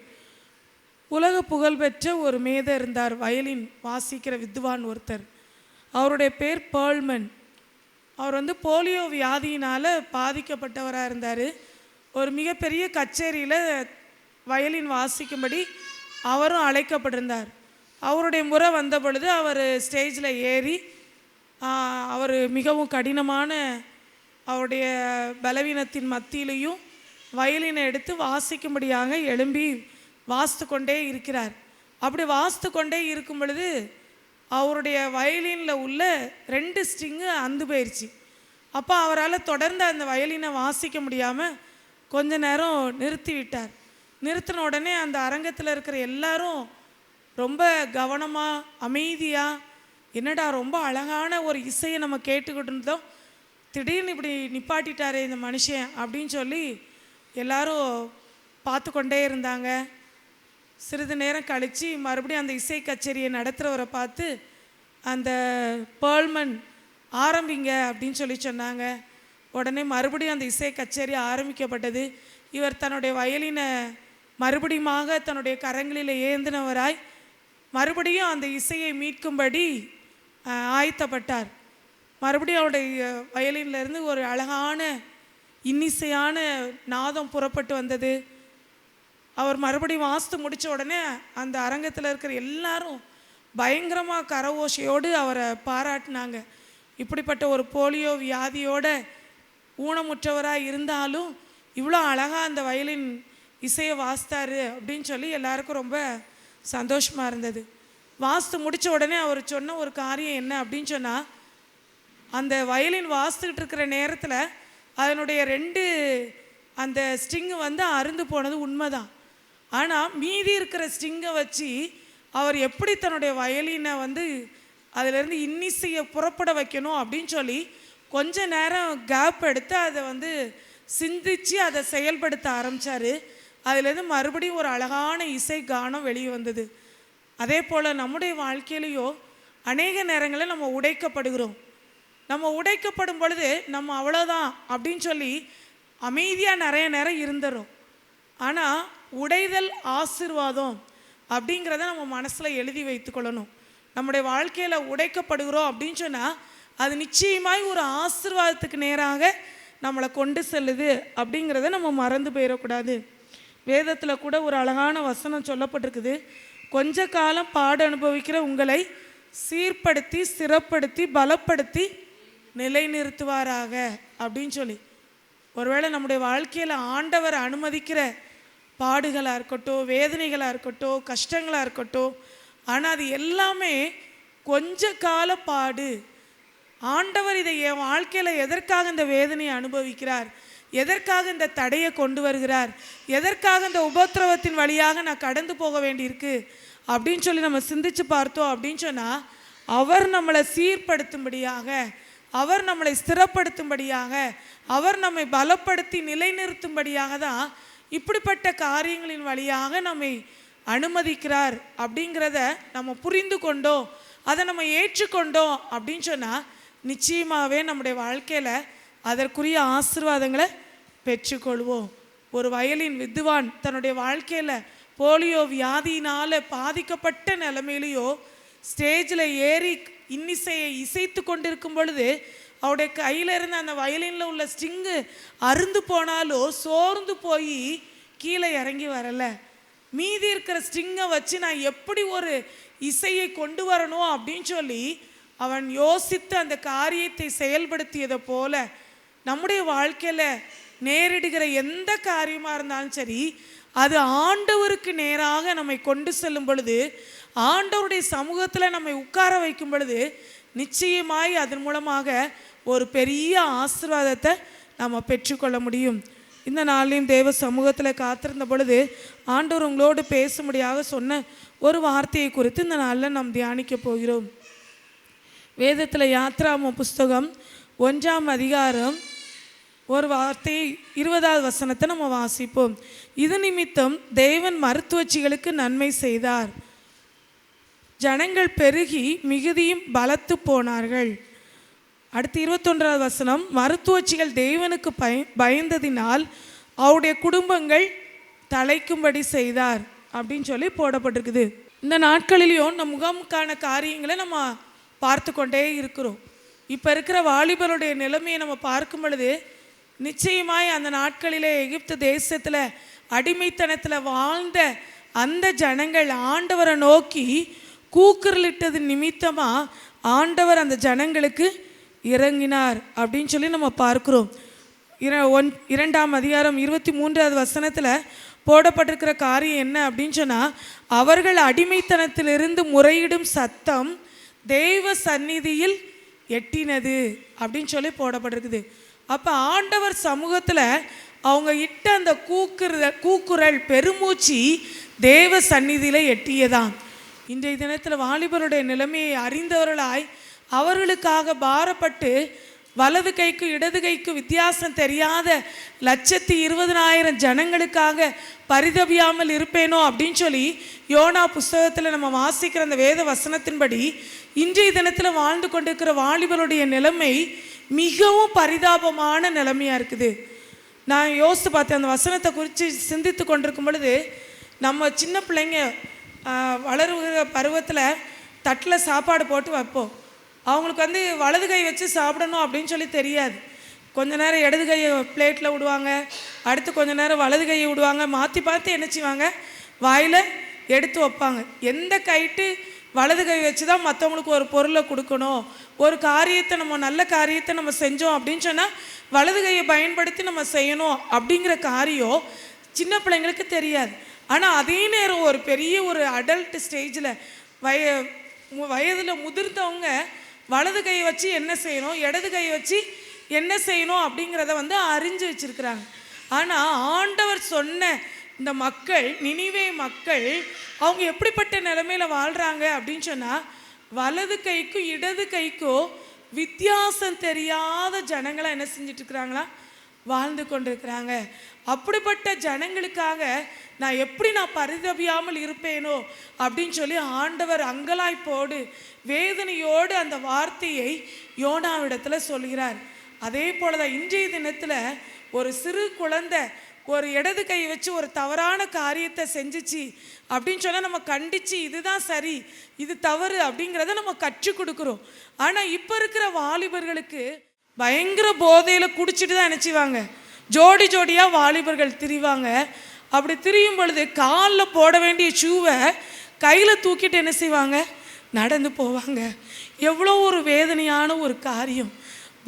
உலக புகழ்பெற்ற ஒரு மேதை இருந்தார், வயலின் வாசிக்கிற வித்வான் ஒருத்தர். அவருடைய பேர் பேர்ல்மன். அவர் போலியோ வியாதியினால் பாதிக்கப்பட்டவராக இருந்தார். ஒரு மிகப்பெரிய கச்சேரியில் வயலின் வாசிக்கும்படி அவரும் அழைக்கப்பட்டிருந்தார். அவருடைய முறை வந்த பொழுது அவர் ஸ்டேஜில் ஏறி அவர் மிகவும் கடினமான அவருடைய பலவீனத்தின் மத்தியிலையும் வயலினை எடுத்து வாசிக்கும்படியாக எழும்பி வாசித்து கொண்டே இருக்கிறார். அப்படி வாசித்து கொண்டே இருக்கும் பொழுது அவருடைய வயலினில் உள்ள 2 ஸ்ட்ரிங்கு அந்து போயிடுச்சு. அப்போ அவரால் தொடர்ந்து அந்த வயலினை வாசிக்க முடியாமல் கொஞ்ச நேரம் நிறுத்தி விட்டார். நிறுத்தின உடனே அந்த அரங்கத்தில் இருக்கிற எல்லாரும் ரொம்ப கவனமாக அமைதியாக, என்னடா ரொம்ப அழகான ஒரு இசையை நம்ம கேட்டுக்கிட்டு இருந்தோம், திடீர்னு இப்படி நிப்பாட்டிட்டாரே இந்த மனுஷன் அப்படின்னு சொல்லி எல்லாரும் பார்த்து கொண்டே இருந்தாங்க. சிறிது நேரம் கழித்து மறுபடியும் அந்த இசை கச்சேரியை நடத்துகிறவரை பார்த்து, அந்த பேர்ல்மன் ஆரம்பிங்க அப்படின்னு சொல்லி சொன்னாங்க. உடனே மறுபடியும் அந்த இசை கச்சேரி ஆரம்பிக்கப்பட்டது. இவர் தன்னுடைய வயலினை மறுபடியுமாக தன்னுடைய கரங்களில் ஏந்தினவராய் மறுபடியும் அந்த இசையை மீட்கும்படி ஆயத்தப்பட்டார். மறுபடியும் அவருடைய வயலினிலிருந்து ஒரு அழகான இன்னிசையான நாதம் புறப்பட்டு வந்தது. அவர் மறுபடியும் வாசித்து முடித்த உடனே அந்த அரங்கத்தில் இருக்கிற எல்லாரும் பயங்கரமாக கரவோஷையோடு அவரை பாராட்டினாங்க. இப்படிப்பட்ட ஒரு போலியோ வியாதியோட ஊனமுற்றவராக இருந்தாலும் இவ்வளோ அழகாக அந்த வயலின் இசையை வாசித்தார் அப்படின்னு சொல்லி எல்லாருக்கும் ரொம்ப சந்தோஷமாக இருந்தது. வாசித்து முடித்த உடனே அவர் சொன்ன ஒரு காரியம் என்ன அப்படின்னு சொன்னால், அந்த வயலின் வாசித்துக்கிட்டு இருக்கிற நேரத்தில் அதனுடைய 2 அந்த ஸ்ட்ரிங்கு அருந்து போனது உண்மைதான். ஆனால் மீதி இருக்கிற ஸ்ட்ரிங்கை வச்சு அவர் எப்படி தன்னுடைய வயலினை அதிலேருந்து இன்னிசையை புறப்பட வைக்கணும் அப்படின்னு சொல்லி கொஞ்ச நேரம் கேப் எடுத்து அதை சிந்தித்து அதை செயல்படுத்த ஆரம்பித்தார். அதிலேருந்து மறுபடியும் ஒரு அழகான இசை கானம் வெளியே வந்தது. அதே போல் நம்முடைய வாழ்க்கையிலையோ அநேக நேரங்களில் நம்ம உடைக்கப்படுகிறோம். நம்ம உடைக்கப்படும் பொழுது நம்ம அவ்வளோதான் அப்படின்னு சொல்லி அமைதியாக நிறைய நேரம் இருந்துடும். ஆனால் உடைதல் ஆசீர்வாதம் அப்படிங்கிறத நம்ம மனசில் எழுதி வைத்துக்கொள்ளணும். நம்முடைய வாழ்க்கையில் உடைக்கப்படுகிறோம் அப்படின்னு சொன்னால் அது நிச்சயமாய் ஒரு ஆசீர்வாதத்துக்கு நேராக நம்மளை கொண்டு செல்லுது அப்படிங்கிறத நம்ம மறந்து போயிடக்கூடாது. வேதத்தில் கூட ஒரு அழகான வசனம் சொல்லப்பட்டிருக்குது, கொஞ்ச காலம் பாடு அனுபவிக்கிற உங்களை சீர்படுத்தி ஸ்திரப்படுத்தி பலப்படுத்தி நிலைநிறுத்துவாராக அப்படின்னு சொல்லி. ஒருவேளை நம்முடைய வாழ்க்கையில் ஆண்டவர் அனுமதிக்கிற பாடுகளாக இருக்கட்டும், வேதனைகளாக இருக்கட்டும், கஷ்டங்களாக இருக்கட்டும், ஆனால் அது எல்லாமே கொஞ்ச கால பாடு. ஆண்டவர் இதை என் வாழ்க்கையில் எதற்காக இந்த வேதனையை அனுபவிக்கிறார், எதற்காக இந்த தடையை கொண்டு வருகிறார், எதற்காக இந்த உபத்திரவத்தின் வழியாக நான் கடந்து போக வேண்டியிருக்கு அப்படின்னு சொல்லி நம்ம சிந்திச்சு பார்த்தோம் அப்படின்னு சொன்னால், அவர் நம்மளை சீர்படுத்தும்படியாக, அவர் நம்மளை ஸ்திரப்படுத்தும்படியாக, அவர் நம்மை பலப்படுத்தி நிலைநிறுத்தும்படியாக தான் இப்படிப்பட்ட காரியங்களின் வழியாக நம்மை அனுமதிக்கிறார் அப்படிங்கிறத நம்ம புரிந்து கொண்டோம், அதை நம்ம ஏற்றுக்கொண்டோம் அப்படின்னு சொன்னால் நிச்சயமாகவே நம்முடைய வாழ்க்கையில் அதற்குரிய ஆசீர்வாதங்களை பெற்றுக்கொள்வோம். ஒரு வயலின் வித்வான் தன்னுடைய வாழ்க்கையில் போலியோ வியாதியினால் பாதிக்கப்பட்ட நிலைமையிலையோ ஸ்டேஜில் ஏறி இன்னிசையை இசைத்து கொண்டிருக்கும் பொழுது அவருடைய கையில் இருந்த அந்த வயலினில் உள்ள ஸ்ட்ரிங்கு அருந்து போனாலோ சோர்ந்து போய் கீழே இறங்கி வரலை. மீதி இருக்கிற ஸ்ட்ரிங்கை வச்சு நான் எப்படி ஒரு இசையை கொண்டு வரணும் அப்படின்னு சொல்லி அவன் யோசித்து அந்த காரியத்தை செயல்படுத்தியதை போல நம்முடைய வாழ்க்கையில் நேரிடுகிற எந்த காரியமாக இருந்தாலும் சரி, அது ஆண்டவருக்கு நேராக நம்மை கொண்டு செல்லும் பொழுது, ஆண்டவருடைய சமூகத்தில் நம்மை உட்கார வைக்கும் பொழுது நிச்சயமாய் அதன் மூலமாக ஒரு பெரிய ஆசீர்வாதத்தை நம்ம பெற்றுக்கொள்ள முடியும். இந்த நாளையும் தேவ சமூகத்தில் காத்திருந்த பொழுது ஆண்டவர் உங்களோடு பேசும்படியாக சொன்ன ஒரு வார்த்தையை குறித்து இந்த நாளில் நாம் தியானிக்க போகிறோம். வேதத்தில் யாத்ராம புஸ்தகம் 1ஆம் அதிகாரம் ஒரு வார்த்தை 20வது வசனத்தை நம்ம வாசிப்போம். இது நிமித்தம் தேவன் மருத்துவச்சிகளுக்கு நன்மை செய்தார், ஜனங்கள் பெருகி மிகுதியும் பலத்து போனார்கள். அடுத்து 21வது வசனம், மருத்துவச்சிகள் தேவனுக்கு பயந்ததினால் அவருடைய குடும்பங்கள் தலைக்கும்படி செய்தார் அப்படின்னு சொல்லி போடப்பட்டிருக்குது. இந்த நாட்களிலையும் நம் முகாமுக்கான காரியங்களை நம்ம பார்த்து கொண்டே இருக்கிறோம். இப்போ இருக்கிற வாலிபருடைய நிலைமையை நம்ம பார்க்கும் பொழுது நிச்சயமாய் அந்த நாட்களிலே எகிப்து தேசத்தில் அடிமைத்தனத்தில் வாழ்ந்த அந்த ஜனங்கள் ஆண்டவரை நோக்கி கூக்குரலிட்டது நிமித்தமாக ஆண்டவர் அந்த ஜனங்களுக்கு இறங்கினார் அப்படின்னு சொல்லி நம்ம பார்க்குறோம். 2ஆம் அதிகாரம் 23வது வசனத்தில் போடப்பட்டிருக்கிற காரியம் என்ன அப்படின்னு சொன்னால், அவர்கள் அடிமைத்தனத்திலிருந்து முறையிடும் சத்தம் தெய்வ சந்நிதியில் எட்டினது அப்படின்னு சொல்லி போடப்பட்டிருக்குது. அப்போ ஆண்டவர் சமூகத்தில் அவங்க இட்ட அந்த கூக்குரல் பெருமூச்சு தேவ சந்நிதியில் எட்டியதான். இன்றைய தினத்தில் வாலிபருடைய நிலைமையை அறிந்தவர்களாய் அவர்களுக்காக பாரப்பட்டு வலது கைக்கு இடது கைக்கு வித்தியாசம் தெரியாத 120,000 ஜனங்களுக்காக பரிதபியாமல் இருப்பேனோ அப்படின்னு சொல்லி யோனா புஸ்தகத்தில் நம்ம வாசிக்கிற அந்த வேத வசனத்தின்படி இன்றைய தினத்தில் வாழ்ந்து கொண்டிருக்கிற வாலிபருடைய நிலைமை மிகவும் பரிதாபமான நிலைமையாக இருக்குது. நான் யோசித்து பார்த்தேன், அந்த வசனத்தை குறித்து சிந்தித்து கொண்டிருக்கும் பொழுது, நம்ம சின்ன பிள்ளைங்க வளருகிற பருவத்தில் தட்டில் சாப்பாடு போட்டு வைப்போம். அவங்களுக்கு வலது கை வச்சு சாப்பிடணும் அப்படின்னு சொல்லி தெரியாது. கொஞ்ச நேரம் இடது கையை பிளேட்டில் விடுவாங்க, அடுத்து கொஞ்ச நேரம் வலது கையை விடுவாங்க, மாற்றி பார்த்து என்ன செய்வாங்க, வாயில் எடுத்து வைப்பாங்க. எந்த கைட்டு வலது கை வச்சு தான் மற்றவங்களுக்கு ஒரு பொருளை கொடுக்கணும், ஒரு காரியத்தை நம்ம நல்ல காரியத்தை நம்ம செஞ்சோம் அப்படின்னு சொன்னால் வலது கையை பயன்படுத்தி நம்ம செய்யணும் அப்படிங்கிற காரியம் சின்ன பிள்ளைங்களுக்கு தெரியாது. ஆனால் அதே நேரம் ஒரு பெரிய ஒரு அடல்ட் ஸ்டேஜில் வயதில் முதிர்ந்தவங்க வலது கையை வச்சு என்ன செய்யணும், இடது கையை வச்சு என்ன செய்யணும் அப்படிங்கிறத அறிஞ்சு வச்சிருக்கிறாங்க. ஆனால் ஆண்டவர் சொன்ன இந்த மக்கள், நினிவே மக்கள், அவங்க எப்படிப்பட்ட நிலைமையில் வாழ்கிறாங்க அப்படின்னு சொன்னால், வலது கைக்கும் இடது கைக்கும் வித்தியாசம் தெரியாத ஜனங்களை என்ன செஞ்சிட்ருக்குறாங்களா, வாழ்ந்து கொண்டிருக்கிறாங்க. அப்படிப்பட்ட ஜனங்களுக்காக நான் பரிதபியாமல் இருப்பேனோ அப்படின்னு சொல்லி ஆண்டவர் அங்கலாய்ப்போடு வேதனையோடு அந்த வார்த்தையை யோனாவிடத்தில் சொல்கிறார். அதே போல தான் இன்றைய தினத்தில் ஒரு சிறு குழந்தை ஒரு இடது கை வச்சு ஒரு தவறான காரியத்தை செஞ்சிச்சு அப்படின்னு சொன்னால் நம்ம கண்டித்து இதுதான் சரி இது தவறு அப்படிங்கிறத நம்ம கற்றுக் கொடுக்குறோம். ஆனால் இப்போ இருக்கிற வாலிபர்களுக்கு பயங்கர போதையில் குடிச்சிட்டு தான் நினச்சிவாங்க, ஜோடி ஜோடியாக வாலிபர்கள் திரிவாங்க. அப்படி திரியும் பொழுது காலில் போட வேண்டிய ஷூவை கையில் தூக்கிட்டு என்ன செய்வாங்க, நடந்து போவாங்க. எவ்வளோ ஒரு வேதனையான ஒரு காரியம்.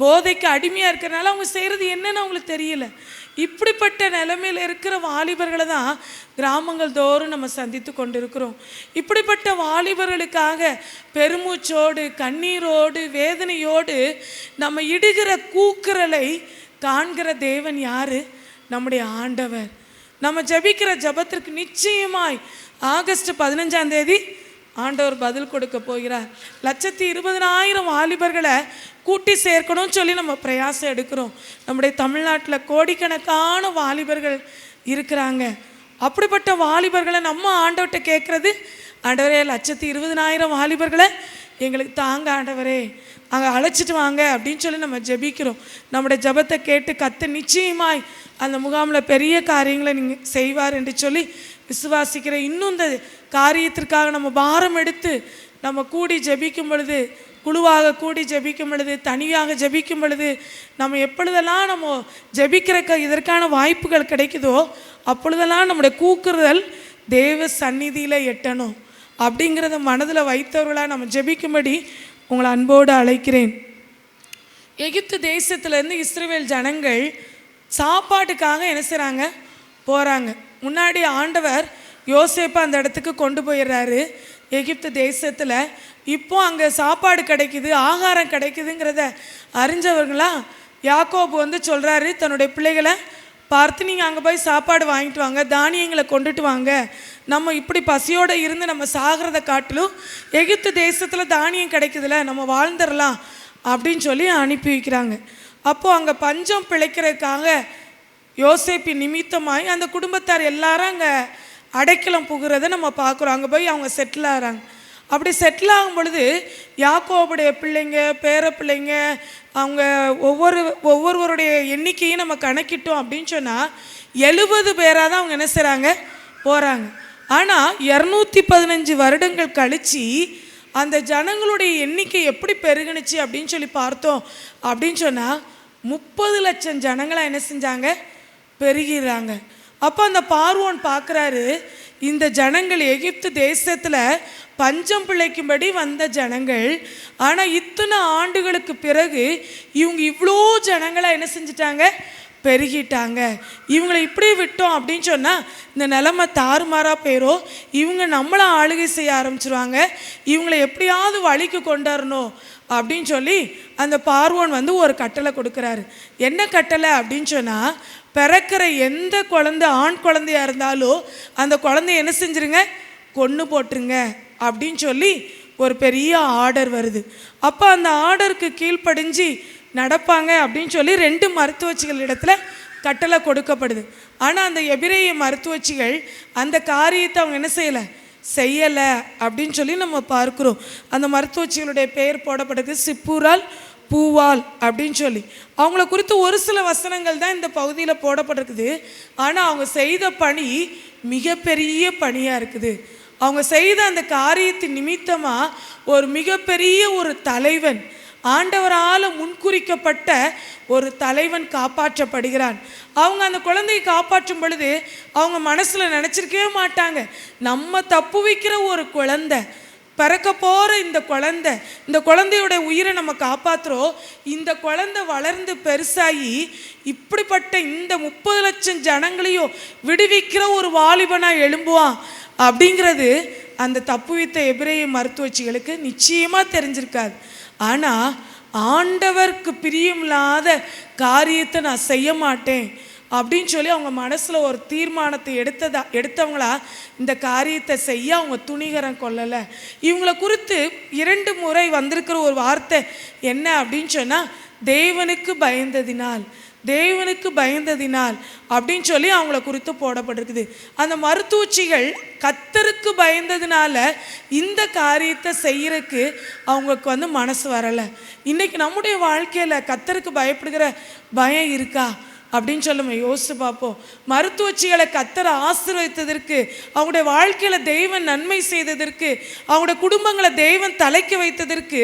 போதைக்கு அடிமையாக இருக்கிறனால அவங்க செய்கிறது என்னன்னு அவங்களுக்கு தெரியல. இப்படிப்பட்ட நிலைமையில் இருக்கிற வாலிபர்களை தான் கிராமங்கள் தோறும் நம்ம சந்தித்து கொண்டிருக்கிறோம். இப்படிப்பட்ட வாலிபர்களுக்காக பெருமூச்சோடு கண்ணீரோடு வேதனையோடு நம்ம இடுகிற கூக்குரலை காண்கிற தேவன் யாரு? நம்முடைய ஆண்டவர். நம்ம ஜபிக்கிற ஜபத்திற்கு நிச்சயமாய் ஆகஸ்ட் 15ஆம் தேதி ஆண்டவர் பதில் கொடுக்க போகிறார். 120,000 வாலிபர்களை கூட்டி சேர்க்கணும்னு சொல்லி நம்ம பிரயாசம் எடுக்கிறோம். நம்முடைய தமிழ்நாட்டில் கோடிக்கணக்கான வாலிபர்கள் இருக்கிறாங்க. அப்படிப்பட்ட வாலிபர்களை நம்ம ஆண்டவர்கிட்ட கேட்குறது, ஆண்டவரே 120,000 வாலிபர்களை எங்களுக்கு தாங்க ஆண்டவரே, அங்கே அழைச்சிட்டு வாங்க அப்படின்னு சொல்லி நம்ம ஜெபிக்கிறோம். நம்முடைய ஜபத்தை கேட்டு கர்த்தர் நிச்சயமாய் அந்த முகாமில் பெரிய காரியங்களை நீங்கள் செய்வார் என்று சொல்லி விசுவாசிக்கிற. இன்னும் இந்த காரியத்திற்காக நம்ம பாரம் எடுத்து நம்ம கூடி ஜெபிக்கும் பொழுது, குழுவாக கூடி ஜெபிக்கும் பொழுது, தனியாக ஜெபிக்கும் பொழுது, நம்ம எப்பொழுதெல்லாம் நம்ம ஜெபிக்கிற இதற்கான வாய்ப்புகள் கிடைக்குதோ அப்பொழுதெல்லாம் நம்முடைய கூக்குறுதல் தேவ சந்நிதியில் எட்டணும் அப்படிங்கிறத மனதில் வைத்தவர்களாக நம்ம ஜெபிக்கும்படி உங்களை அன்போடு அழைக்கிறேன். எகிப்து தேசத்துலேருந்து இஸ்ரவேல் ஜனங்கள் சாப்பாட்டுக்காக என்ன செய்கிறாங்க, போகிறாங்க. முன்னாடி ஆண்டவர் யோசேப்பை அந்த இடத்துக்கு கொண்டு போயிடுறாரு எகிப்து தேசத்தில். இப்போ அங்கே சாப்பாடு கிடைக்குது, ஆகாரம் கிடைக்குதுங்கிறத அறிஞ்சவர்களா யாக்கோபு சொல்கிறாரு தன்னுடைய பிள்ளைகளை பார்த்து, நீங்கள் அங்கே போய் சாப்பாடு வாங்கிட்டு வாங்க, தானியங்களை கொண்டுட்டு வாங்க, நம்ம இப்படி பசியோடு இருந்து நம்ம சாகிறத காட்டிலும் எகிப்து தேசத்தில் தானியம் கிடைக்குதுல, நம்ம வாழ்ந்துடலாம் அப்படின்னு சொல்லி அனுப்பி வைக்கிறாங்க. அப்போது அங்கே பஞ்சம் பிழைக்கிறதுக்காக யோசேப்பின் நிமித்தமாய் அந்த குடும்பத்தார் எல்லாரும் அங்கே அடைக்கலம் புகுறதை நம்ம பார்க்குறோம். அங்கே போய் அவங்க செட்டில் ஆகிறாங்க. அப்படி செட்டில் ஆகும் பொழுது யாக்கோபுடைய பிள்ளைங்க, பேர பிள்ளைங்க, அவங்க ஒவ்வொருவருடைய எண்ணிக்கையும் நம்ம கணக்கிட்டோம் அப்படின்னு சொன்னால் 70 பேராக தான் அவங்க என்ன செய்கிறாங்க, போகிறாங்க. ஆனால் 215 வருடங்கள் கழித்து அந்த ஜனங்களுடைய எண்ணிக்கை எப்படி பெருகுனுச்சு அப்படின்னு சொல்லி பார்த்தோம் அப்படின்னு சொன்னால் 30 லட்சம் ஜனங்களை என்ன செஞ்சாங்க, பெருகிறாங்க. அப்போ அந்த பார்வோன் பார்க்குறாரு, இந்த ஜனங்கள் எகிப்து தேசத்தில் பஞ்சம் பிழைக்கும்படி வந்த ஜனங்கள், ஆனால் இத்தனை ஆண்டுகளுக்கு பிறகு இவங்க இவ்வளோ ஜனங்களை என்ன செஞ்சிட்டாங்க, பெருகிட்டாங்க. இவங்களை இப்படி விட்டோம் அப்படின்னு சொன்னால் இந்த நிலைமை தாறுமாறாக போயிடும். இவங்க நம்மளை ஆளுகை செய்ய ஆரம்பிச்சிருவாங்க. இவங்களை எப்படியாவது வழிக்கு கொண்டாடணும் அப்படின்னு சொல்லி அந்த பார்வோன் வந்து ஒரு கட்டளை கொடுக்குறாரு. என்ன கட்டளை அப்படின்னு சொன்னால், பிறக்கிற எந்த குழந்தை ஆண் குழந்தையாக இருந்தாலும் அந்த குழந்தைய என்ன செஞ்சுருங்க, கொன்று போட்டுருங்க அப்படின்னு சொல்லி ஒரு பெரிய ஆர்டர் வருது. அப்போ அந்த ஆர்டருக்கு கீழ்ப்படிஞ்சு நடப்பாங்க அப்படின்னு சொல்லி 2 மருத்துவச்சிகள் இடத்துல கட்டளை கொடுக்கப்படுது. ஆனால் அந்த எபிரேய மருத்துவச்சிகள் அந்த காரியத்தை அவங்க என்ன செய்யலை அப்படின்னு சொல்லி நம்ம பார்க்குறோம். அந்த மருத்துவச்சிகளுடைய பெயர் போடப்படுது சிப்புரால் பூவால் அப்படின்னு சொல்லி. அவங்கள குறித்து ஒரு சில வசனங்கள் தான் இந்த பகுதியில் போடப்பட்டிருக்குது. ஆனால் அவங்க செய்த பணி மிகப்பெரிய பணியாக இருக்குது. அவங்க செய்த அந்த காரியத்தின் நிமித்தமாக ஒரு மிகப்பெரிய ஒரு தலைவன், ஆண்டவரால் முன்குறிக்கப்பட்ட ஒரு தலைவன் காப்பாற்றப்படுகிறான். அவங்க அந்த குழந்தையை காப்பாற்றும் பொழுது அவங்க மனசில் நினச்சிருக்கவே மாட்டாங்க, நம்ம தப்பு வைக்கிற ஒரு குழந்தை, பிறக்க போகிற இந்த குழந்தையோட உயிரை நம்ம காப்பாற்றுறோம். இந்த குழந்தை வளர்ந்து பெருசாகி இப்படிப்பட்ட இந்த 30 லட்சம் ஜனங்களையும் விடுவிக்கிற ஒரு வாலிபனாக எழும்புவான் அப்படிங்கிறது அந்த தப்பு வைத்த எபிரேய மருத்துவச்சிகளுக்கு நிச்சயமாக தெரிஞ்சிருக்காது. ஆனால் ஆண்டவருக்கு பிரியமில்லாத காரியத்தை நான் செய்ய மாட்டேன் அப்படின்னு சொல்லி அவங்க மனசில் ஒரு தீர்மானத்தை எடுத்தவங்களா இந்த காரியத்தை செய்ய அவங்க துணிகரம் கொள்ளலை. இவங்களை குறித்து 2 முறை வந்திருக்கிற ஒரு வார்த்தை என்ன அப்படின்னு சொன்னால், தேவனுக்கு பயந்ததினால் அப்படின்னு சொல்லி அவங்கள குறித்து போடப்பட்டிருக்குது. அந்த மருத்துவச்சிகள் கர்த்தருக்கு பயந்ததுனால இந்த காரியத்தை செய்யறதுக்கு அவங்களுக்கு வந்து மனசு வரலை. இன்றைக்கி நம்முடைய வாழ்க்கையில் கர்த்தருக்கு பயப்படுகிற பயம் இருக்கா அப்படின்னு சொல்லி நம்ம யோசித்து பார்ப்போம். மருத்துவச்சிகளை கர்த்தரை ஆசீர்வதித்ததற்கு, அவங்களுடைய வாழ்க்கையில் தெய்வன் நன்மை செய்ததற்கு, அவங்களுடைய குடும்பங்களை தெய்வன் தலைக்க வைத்ததற்கு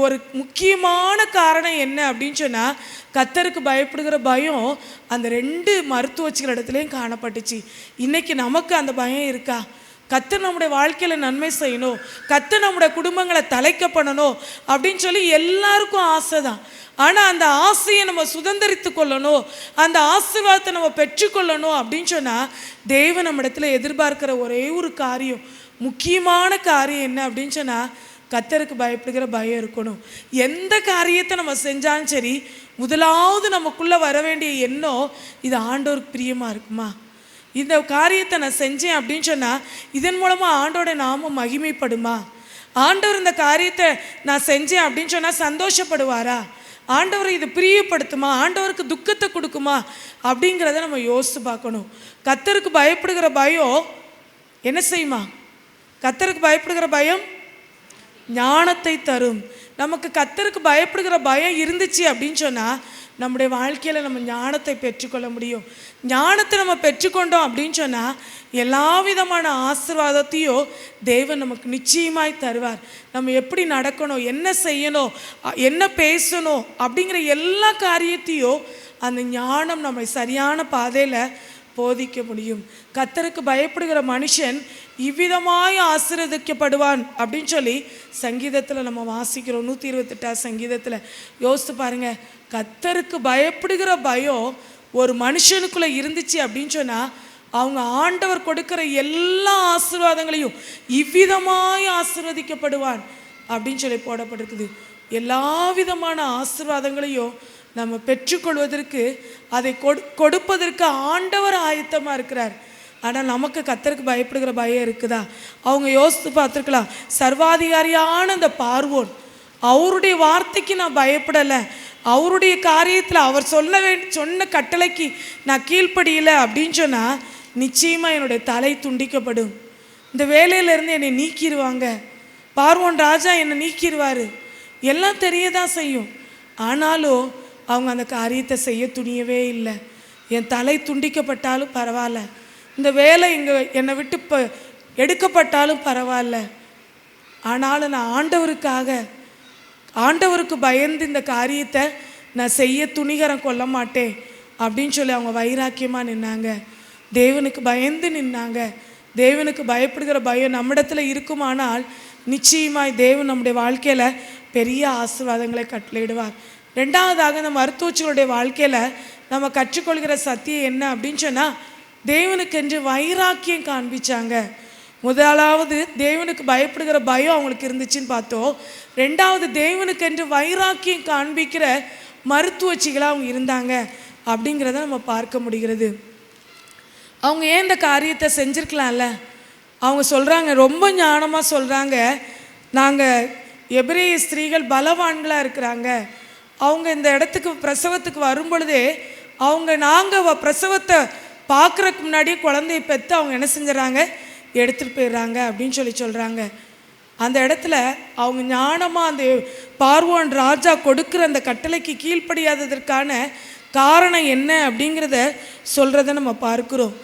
ஒரு முக்கியமான காரணம் என்ன அப்படின்னு சொன்னால், கர்த்தருக்கு பயப்படுகிற பயம் அந்த 2 மருத்துவச்சிகள் இடத்துலையும் காணப்பட்டுச்சு. இன்றைக்கி நமக்கு அந்த பயம் இருக்கா? கர்த்தர் நம்முடைய வாழ்க்கையில் நன்மை செய்யணும், கர்த்தர் நம்முடைய குடும்பங்களை தலைக்க பண்ணணும் அப்படின்னு சொல்லி எல்லாருக்கும் ஆசை தான். ஆனால் அந்த ஆசையை நம்ம சுதந்திரித்து கொள்ளணும், அந்த ஆசீர்வாதத்தை நம்ம பெற்றுக்கொள்ளணும் அப்படின்னு சொன்னால், தேவன் நம்ம இடத்துல எதிர்பார்க்கிற ஒரே ஒரு காரியம், முக்கியமான காரியம் என்ன அப்படின்னு சொன்னால், கர்த்தருக்கு பயப்படுகிற பயம் இருக்கணும். எந்த காரியத்தை நம்ம செஞ்சாலும் சரி, முதலாவது நமக்குள்ளே வர வேண்டிய எண்ணம், இது ஆண்டவருக்கு பிரியமாக இருக்குமா, இந்த காரியத்தை நான் செஞ்சேன் அப்படின்னு சொன்னால் இதன் மூலமாக ஆண்டோட நாமம் மகிமைப்படுமா, ஆண்டவர் இந்த காரியத்தை நான் செஞ்சேன் அப்படின்னு சொன்னால் சந்தோஷப்படுவாரா, ஆண்டவரை இது பிரியப்படுத்துமா, ஆண்டவருக்கு துக்கத்தை கொடுக்குமா அப்படிங்கிறத நம்ம யோசித்து பார்க்கணும். கர்த்தருக்கு பயப்படுகிற பயம் என்ன செய்யுமா? கர்த்தருக்கு பயப்படுகிற பயம் ஞானத்தை தரும். நமக்கு கர்த்தருக்கு பயப்படுகிற பயம் இருந்துச்சு அப்படின்னு சொன்னால் நம்முடைய வாழ்க்கையில் நம்ம ஞானத்தை பெற்றுக்கொள்ள முடியும். ஞானத்தை நம்ம பெற்றுக்கொண்டோம் அப்படின்னு சொன்னால் எல்லா விதமான ஆசீர்வாதத்தையும் தேவன் நமக்கு நிச்சயமாய் தருவார். நம்ம எப்படி நடக்கணும், என்ன செய்யணும், என்ன பேசணும் அப்படிங்கிற எல்லா காரியத்தையும் அந்த ஞானம் நம்மை சரியான பாதையில் போதிக்க முடியும். கர்த்தருக்கு பயப்படுகிற மனுஷன் இவ்விதமாய் ஆசீர்வதிக்கப்படுவான் அப்படின்னு சொல்லி சங்கீதத்தில் நம்ம வாசிக்கிறோம். 128 சங்கீதத்தில் யோசித்து பாருங்கள். கர்த்தருக்கு பயப்படுகிற பயம் ஒரு மனுஷனுக்குள்ளே இருந்துச்சு அப்படின்னு சொன்னால் அவங்க ஆண்டவர் கொடுக்கிற எல்லா ஆசீர்வாதங்களையும் இவ்விதமாய் ஆசீர்வதிக்கப்படுவான் அப்படின்னு சொல்லி போடப்பட்டிருக்குது. எல்லா விதமான ஆசீர்வாதங்களையும் நம்ம பெற்றுக்கொள்வதற்கு, அதை கொடுப்பதற்கு ஆண்டவர் ஆயத்தமாக இருக்கிறார். ஆனால் நமக்கு கர்த்தருக்கு பயப்படுகிற பயம் இருக்குதா? அவங்க யோசித்து பார்த்துருக்கலாம். சர்வாதிகாரியான அந்த பார்வோன், அவருடைய வார்த்தைக்கு நான் பயப்படலை, அவருடைய காரியத்தில் அவர் சொன்ன கட்டளைக்கு நான் கீழ்ப்படியலை அப்படின்னு சொன்னால் நிச்சயமாக என்னுடைய தலை துண்டிக்கப்படும், இந்த வேலையிலேருந்து என்னை நீக்கிடுவாங்க, பார்வோன் ராஜா என்னை நீக்கிடுவார், எல்லாம் தெரியதான் செய்யும். ஆனாலும் அவங்க அந்த காரியத்தை செய்ய துணியவே இல்லை. என் தலை துண்டிக்கப்பட்டாலும் பரவாயில்ல, இந்த வேலை என்னை விட்டு இப்போ எடுக்கப்பட்டாலும் பரவாயில்ல, ஆனாலும் நான் ஆண்டவருக்கு பயந்து இந்த காரியத்தை நான் செய்ய துணிகரம் கொள்ள மாட்டேன் அப்படின்னு சொல்லி அவங்க வைராக்கியமாக நின்னாங்க. தேவனுக்கு பயந்து நின்னாங்க. தேவனுக்கு பயப்படுகிற பயம் நம்மிடத்தில் இருக்குமானால் நிச்சயமாய் தேவன் நம்முடைய வாழ்க்கையில் பெரிய ஆசீர்வாதங்களை கட்டளையிடுவார். 2வதாக இந்த மருத்துவச்சிகளுடைய வாழ்க்கையில் நம்ம கற்றுக்கொள்கிற சத்தியம் என்ன அப்படின்னு சொன்னால், தேவனுக்கென்று வைராக்கியம் காண்பிச்சாங்க. முதலாவது தேவனுக்கு பயப்படுகிற பயம் அவங்களுக்கு இருந்துச்சுன்னு பார்த்தோம். ரெண்டாவது தேவனுக்கென்று வைராக்கியம் காண்பிக்கிற மருத்துவச்சிகளாக அவங்க இருந்தாங்க அப்படிங்கிறத நம்ம பார்க்க முடிகிறது. அவங்க ஏன் இந்த காரியத்தை செஞ்சுருக்கலாம்ல? அவங்க சொல்கிறாங்க, ரொம்ப ஞானமாக சொல்கிறாங்க, நாங்கள் எபிரேய ஸ்திரீகள் பலவான்களாக இருக்கிறாங்க. அவங்க இந்த இடத்துக்கு பிரசவத்துக்கு வரும்பொழுதே நாங்கள் பிரசவத்தை பார்க்குறதுக்கு முன்னாடியே குழந்தைய பெற்று அவங்க என்ன செஞ்சுறாங்க, எடுத்துகிட்டு போயிடுறாங்க அப்படின்னு சொல்கிறாங்க. அந்த இடத்துல அவங்க ஞானமாக அந்த பார்வோன் ராஜா கொடுக்குற அந்த கட்டளைக்கு கீழ்ப்படியாததற்கான காரணம் என்ன அப்படிங்கிறத சொல்கிறத நம்ம பார்க்குறோம்.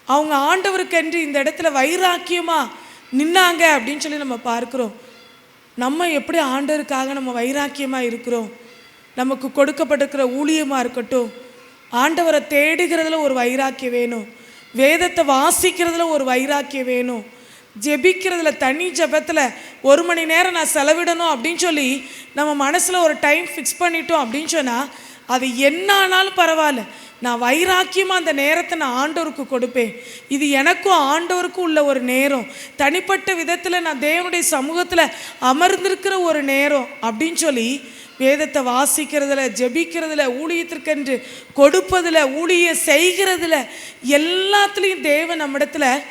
அவங்க ஆண்டவருக்கென்று இந்த இடத்துல வைராக்கியமாக நின்னாங்க அப்படின்னு நம்ம பார்க்குறோம். நம்ம எப்படி ஆண்டவருக்காக நம்ம வைராக்கியமாக இருக்கிறோம்? நமக்கு கொடுக்கப்பட்டிருக்கிற ஊழியமாக இருக்கட்டும், ஆண்டவரை தேடுகிறதுல ஒரு வைராக்கியம் வேணும், வேதத்தை வாசிக்கிறதுல ஒரு வைராக்கியம் வேணும், ஜெபிக்கிறதுல தனி ஜெபத்தில் 1 மணி நேரம் நான் செலவிடணும் அப்படின்னு நம்ம மனசில் ஒரு டைம் ஃபிக்ஸ் பண்ணிட்டோம் அப்படின்னு சொன்னால், அது என்ன ஆனாலும் பரவாயில்ல, நான் வைராக்கியமாக அந்த நேரத்தை நான் ஆண்டவருக்கு கொடுப்பேன். இது எனக்கும் ஆண்டவருக்கும் உள்ள ஒரு நேரம், தனிப்பட்ட விதத்தில் நான் தேவனுடைய சமூகத்தில் அமர்ந்திருக்கிற ஒரு நேரம் அப்படின்னு வேதத்தை வாசிக்கிறதுல, ஜெபிக்கிறதுல, ஊழியத்திற்கென்று கொடுப்பதில், ஊழிய செய்கிறதுல, எல்லாத்துலேயும் தேவன் நம்மிடத்தில்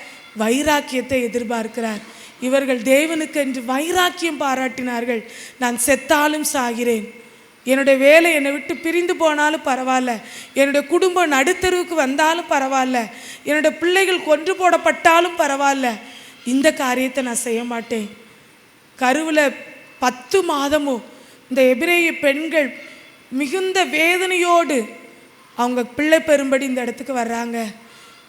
வைராக்கியத்தை எதிர்பார்க்கிறார். இவர்கள் தேவனுக்கென்று வைராக்கியம் பாராட்டினார்கள். நான் செத்தாலும் சாகிறேன், என்னுடைய வேலை என்னை விட்டு பிரிந்து போனாலும் பரவாயில்ல, என்னுடைய குடும்பம் நடுத்தருவுக்கு வந்தாலும் பரவாயில்ல, என்னுடைய பிள்ளைகள் கொன்று போடப்பட்டாலும் பரவாயில்ல, இந்த காரியத்தை நான் செய்ய மாட்டேன். கருவில் 10 மாதமும் இந்த எபிரேய பெண்கள் மிகுந்த வேதனையோடு அவங்க பிள்ளை பெறும்படி இந்த இடத்துக்கு வர்றாங்க.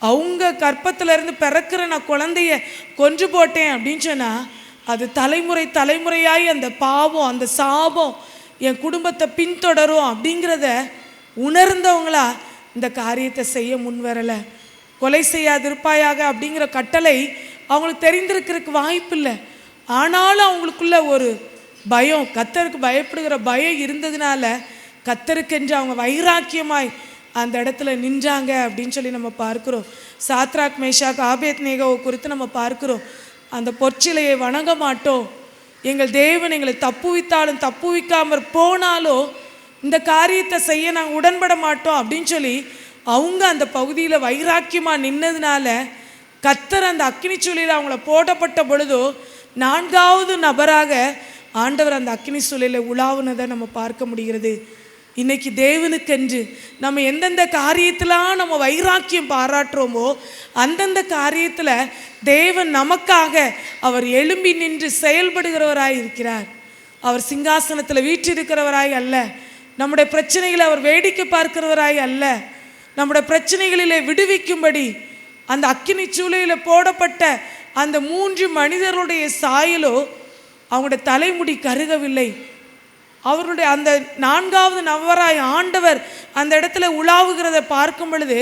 அவங்க கற்பத்திலேருந்து பிறக்கிற நான் குழந்தைய கொன்று போட்டேன் அப்படின்னு சொன்னால், அது தலைமுறை தலைமுறையாய் அந்த பாவம், அந்த சாபம் என் குடும்பத்தை பின்தொடரும் அப்படிங்கிறத உணர்ந்தவங்களா இந்த காரியத்தை செய்ய முன் வரலை. கொலை செய்யாதிருப்பாயாக அப்படிங்கிற கட்டளை அவங்களுக்கு தெரிந்திருக்கிறதுக்கு வாய்ப்பு இல்லை. ஆனாலும் அவங்களுக்குள்ள ஒரு பயம், கர்த்தருக்கு பயப்படுகிற பயம் இருந்ததுனால கர்த்தருக்கென்று அவங்க வைராக்கியமாய் அந்த இடத்துல நின்றாங்க அப்படின்னு நம்ம பார்க்குறோம். சாத்ராக், மேஷாக், ஆபேத்நேகோவை குறித்து நம்ம பார்க்குறோம். அந்த பொற்சிலையை வணங்க மாட்டோம், எங்கள் தேவன் எங்களை தப்புவித்தாலும் தப்புவிக்காமற் போனாலும் இந்த காரியத்தை செய்ய நாங்கள் உடன்பட மாட்டோம் அப்படின்னு அவங்க அந்த பகுதியில் வைராக்கியமாக நின்னதுனால கர்த்தர் அந்த அக்கினி சூளையில் அவங்கள போடப்பட்ட பொழுதோ 4வது நபராக ஆண்டவர் அந்த அக்கினி சூளையில் உலாவுனதை நம்ம பார்க்க முடிகிறது. இன்றைக்கி தேவனுக்கென்று நம்ம எந்தெந்த காரியத்திலாம் நம்ம வைராக்கியம் பாராட்டுறோமோ அந்தந்த காரியத்தில் தேவன் நமக்காக அவர் எழும்பி நின்று செயல்படுகிறவராய் இருக்கிறார். அவர் சிங்காசனத்தில் வீற்றிருக்கிறவராய் அல்ல, நம்முடைய பிரச்சனைகளை அவர் வேடிக்கை பார்க்கிறவராய் அல்ல, நம்முடைய பிரச்சனைகளிலே விடுவிக்கும்படி அந்த அக்கினி சூளையில் போடப்பட்ட அந்த 3 மனிதர்களுடைய சாயலோ அவங்களுடைய தலைமுடி கருகவில்லை. அவருடைய அந்த 4வது நபராய் ஆண்டவர் அந்த இடத்துல உலாவுகிறத பார்க்கும் பொழுது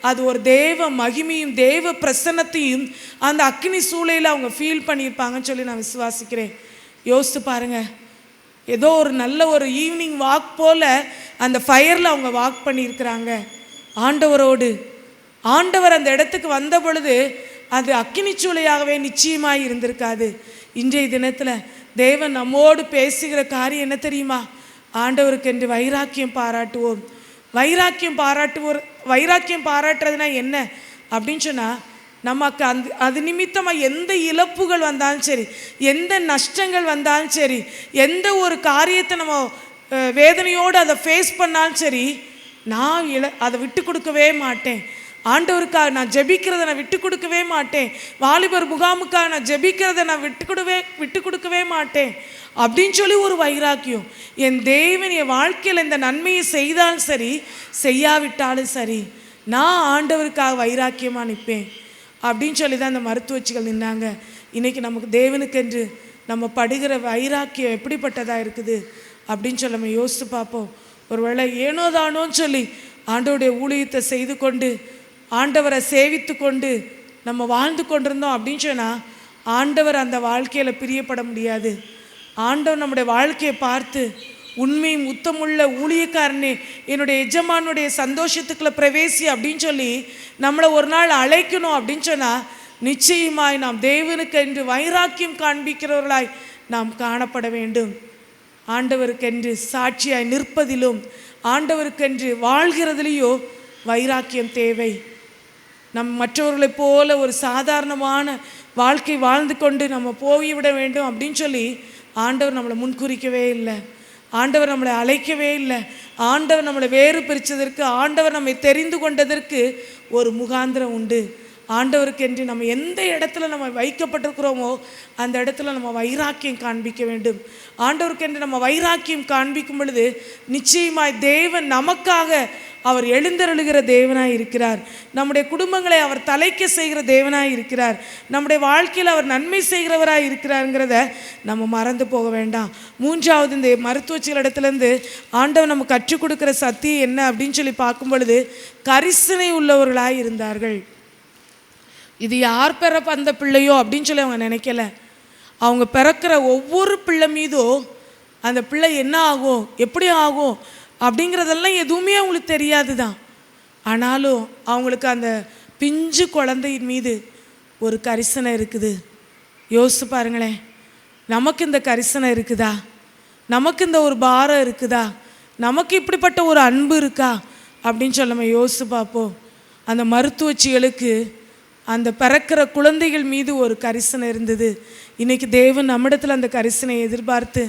அது ஒரு தேவ மகிமையும் தேவ பிரசன்னத்தையும் அந்த அக்கினி சூளையில் அவங்க ஃபீல் பண்ணியிருப்பாங்கன்னு நான் விசுவாசிக்கிறேன். யோசித்து பாருங்கள், ஏதோ ஒரு நல்ல ஒரு ஈவினிங் வாக் போல் அந்த ஃபயரில் அவங்க வாக் பண்ணியிருக்கிறாங்க ஆண்டவரோடு. ஆண்டவர் அந்த இடத்துக்கு வந்த பொழுது அது அக்கினி சூளையாகவே நிச்சயமாக இருந்திருக்காது. இன்றைய தினத்தில் தேவன் நம்மோடு பேசுகிற காரியம் என்ன தெரியுமா? ஆண்டவருக்கு என்று வைராக்கியம் பாராட்டுவோம். வைராக்கியம் பாராட்டுறதுனா என்ன அப்படின்னு சொன்னால், நமக்கு அது நிமித்தமாக எந்த இழப்புகள் வந்தாலும் சரி, எந்த நஷ்டங்கள் வந்தாலும் சரி, எந்த ஒரு காரியத்தை நம்ம வேதனையோடு அதை ஃபேஸ் பண்ணாலும் சரி, நான் அதை விட்டு கொடுக்கவே மாட்டேன். ஆண்டவருக்காக நான் ஜெபிக்கிறத நான் விட்டு கொடுக்கவே மாட்டேன். வாலிபர் முகாமுக்காக நான் ஜெபிக்கிறத நான் விட்டு கொடுக்கவே மாட்டேன் அப்படின்னு ஒரு வைராக்கியம். என் தேவன் என் வாழ்க்கையில் இந்த நன்மையை செய்தாலும் சரி, செய்யாவிட்டாலும் சரி, நான் ஆண்டவருக்காக வைராக்கியமாக நிற்பேன் அப்படின்னு தான் அந்த மருத்துவச்சிகள் நின்னாங்க. இன்றைக்கி நமக்கு தேவனுக்கென்று நம்ம படுகிற வைராக்கியம் எப்படிப்பட்டதாக இருக்குது அப்படின்னு நம்ம யோசித்து பார்ப்போம். ஒருவேளை ஏனோதானோன்னு ஆண்டவருடைய ஊழியத்தை செய்து கொண்டு ஆண்டவரை சேவித்து கொண்டு நம்ம வாழ்ந்து கொண்டிருந்தோம் அப்படின்னு சொன்னால் ஆண்டவர் அந்த வாழ்க்கையில் பிரியப்பட முடியாது. ஆண்டவர் நம்முடைய வாழ்க்கையை பார்த்து உண்மையும் உத்தமுள்ள ஊழியக்காரனே, என்னுடைய எஜமானுடைய சந்தோஷத்துக்குள்ள பிரவேசி அப்படின்னு சொல்லி நம்மளை ஒரு நாள் அழைக்கணும் அப்படின்னு சொன்னால் நிச்சயமாய் நாம் தேவனுக்கென்று வைராக்கியம் காண்பிக்கிறவர்களாய் நாம் காணப்பட வேண்டும். ஆண்டவருக்கென்று சாட்சியாய் நிற்பதிலும் ஆண்டவருக்கென்று வாழ்கிறதுலேயோ வைராக்கியம் தேவை. நம் மற்றவர்களைப் போல ஒரு சாதாரணமான வாழ்க்கை வாழ்ந்து கொண்டு நம்ம போய்விட வேண்டும் அப்படின்னு சொல்லி ஆண்டவர் நம்மளை முன்குறிக்கவே இல்லை. ஆண்டவர் நம்மளை அழைக்கவே இல்லை. ஆண்டவர் நம்மளை வேறு பிரித்ததற்கு, ஆண்டவர் நம்மை தெரிந்து கொண்டதற்கு ஒரு முகாந்திரம் உண்டு. ஆண்டவருக்கென்று நம்ம எந்த இடத்துல நம்ம வைக்கப்பட்டிருக்கிறோமோ அந்த இடத்துல நம்ம வைராக்கியம் காண்பிக்க வேண்டும். ஆண்டவருக்கென்று நம்ம வைராக்கியம் காண்பிக்கும் பொழுது நிச்சயமாய் தேவன் நமக்காக அவர் எழுந்தருளுகிற தேவனாய் இருக்கிறார். நம்முடைய குடும்பங்களை அவர் தலைக்க செய்கிற தேவனாய் இருக்கிறார். நம்முடைய வாழ்க்கையில் அவர் நன்மை செய்கிறவராய் இருக்கிறாருங்கிறத நம்ம மறந்து போக வேண்டாம். மூன்றாவது, இந்த மருத்துவச்சிகளிடத்துலேருந்து ஆண்டவர் நம்ம கற்றுக் கொடுக்குற சத்தியம் என்ன அப்படின்னு சொல்லி பார்க்கும் பொழுது கரிசனை உள்ளவர்களாய் இருந்தார்கள். இது யார் பிறப்ப அந்த பிள்ளையோ அப்படின்னு சொல்லி அவங்க நினைக்கல. அவங்க பிறக்கிற ஒவ்வொரு பிள்ளை மீதும் அந்த பிள்ளை என்ன ஆகும், எப்படி ஆகும் அப்படிங்கிறதெல்லாம் எதுவுமே அவங்களுக்கு தெரியாது தான். ஆனாலும் அவங்களுக்கு அந்த பிஞ்சு குழந்தையின் மீது ஒரு கரிசனை இருக்குது. யோசிச்சு பாருங்களேன், நமக்கு இந்த கரிசனை இருக்குதா? நமக்கு இந்த ஒரு பாரம் இருக்குதா? நமக்கு இப்படிப்பட்ட ஒரு அன்பு இருக்கா அப்படின்னு சொல்லி நம்ம யோசிச்சு பார்ப்போம். அந்த மருத்துவச்சிகளுக்கு அந்த பிறக்கிற குழந்தைகள் மீது ஒரு கரிசனை இருந்தது. இன்றைக்கி தேவன் நம்மிடத்தில் அந்த கரிசனையை எதிர்பார்த்து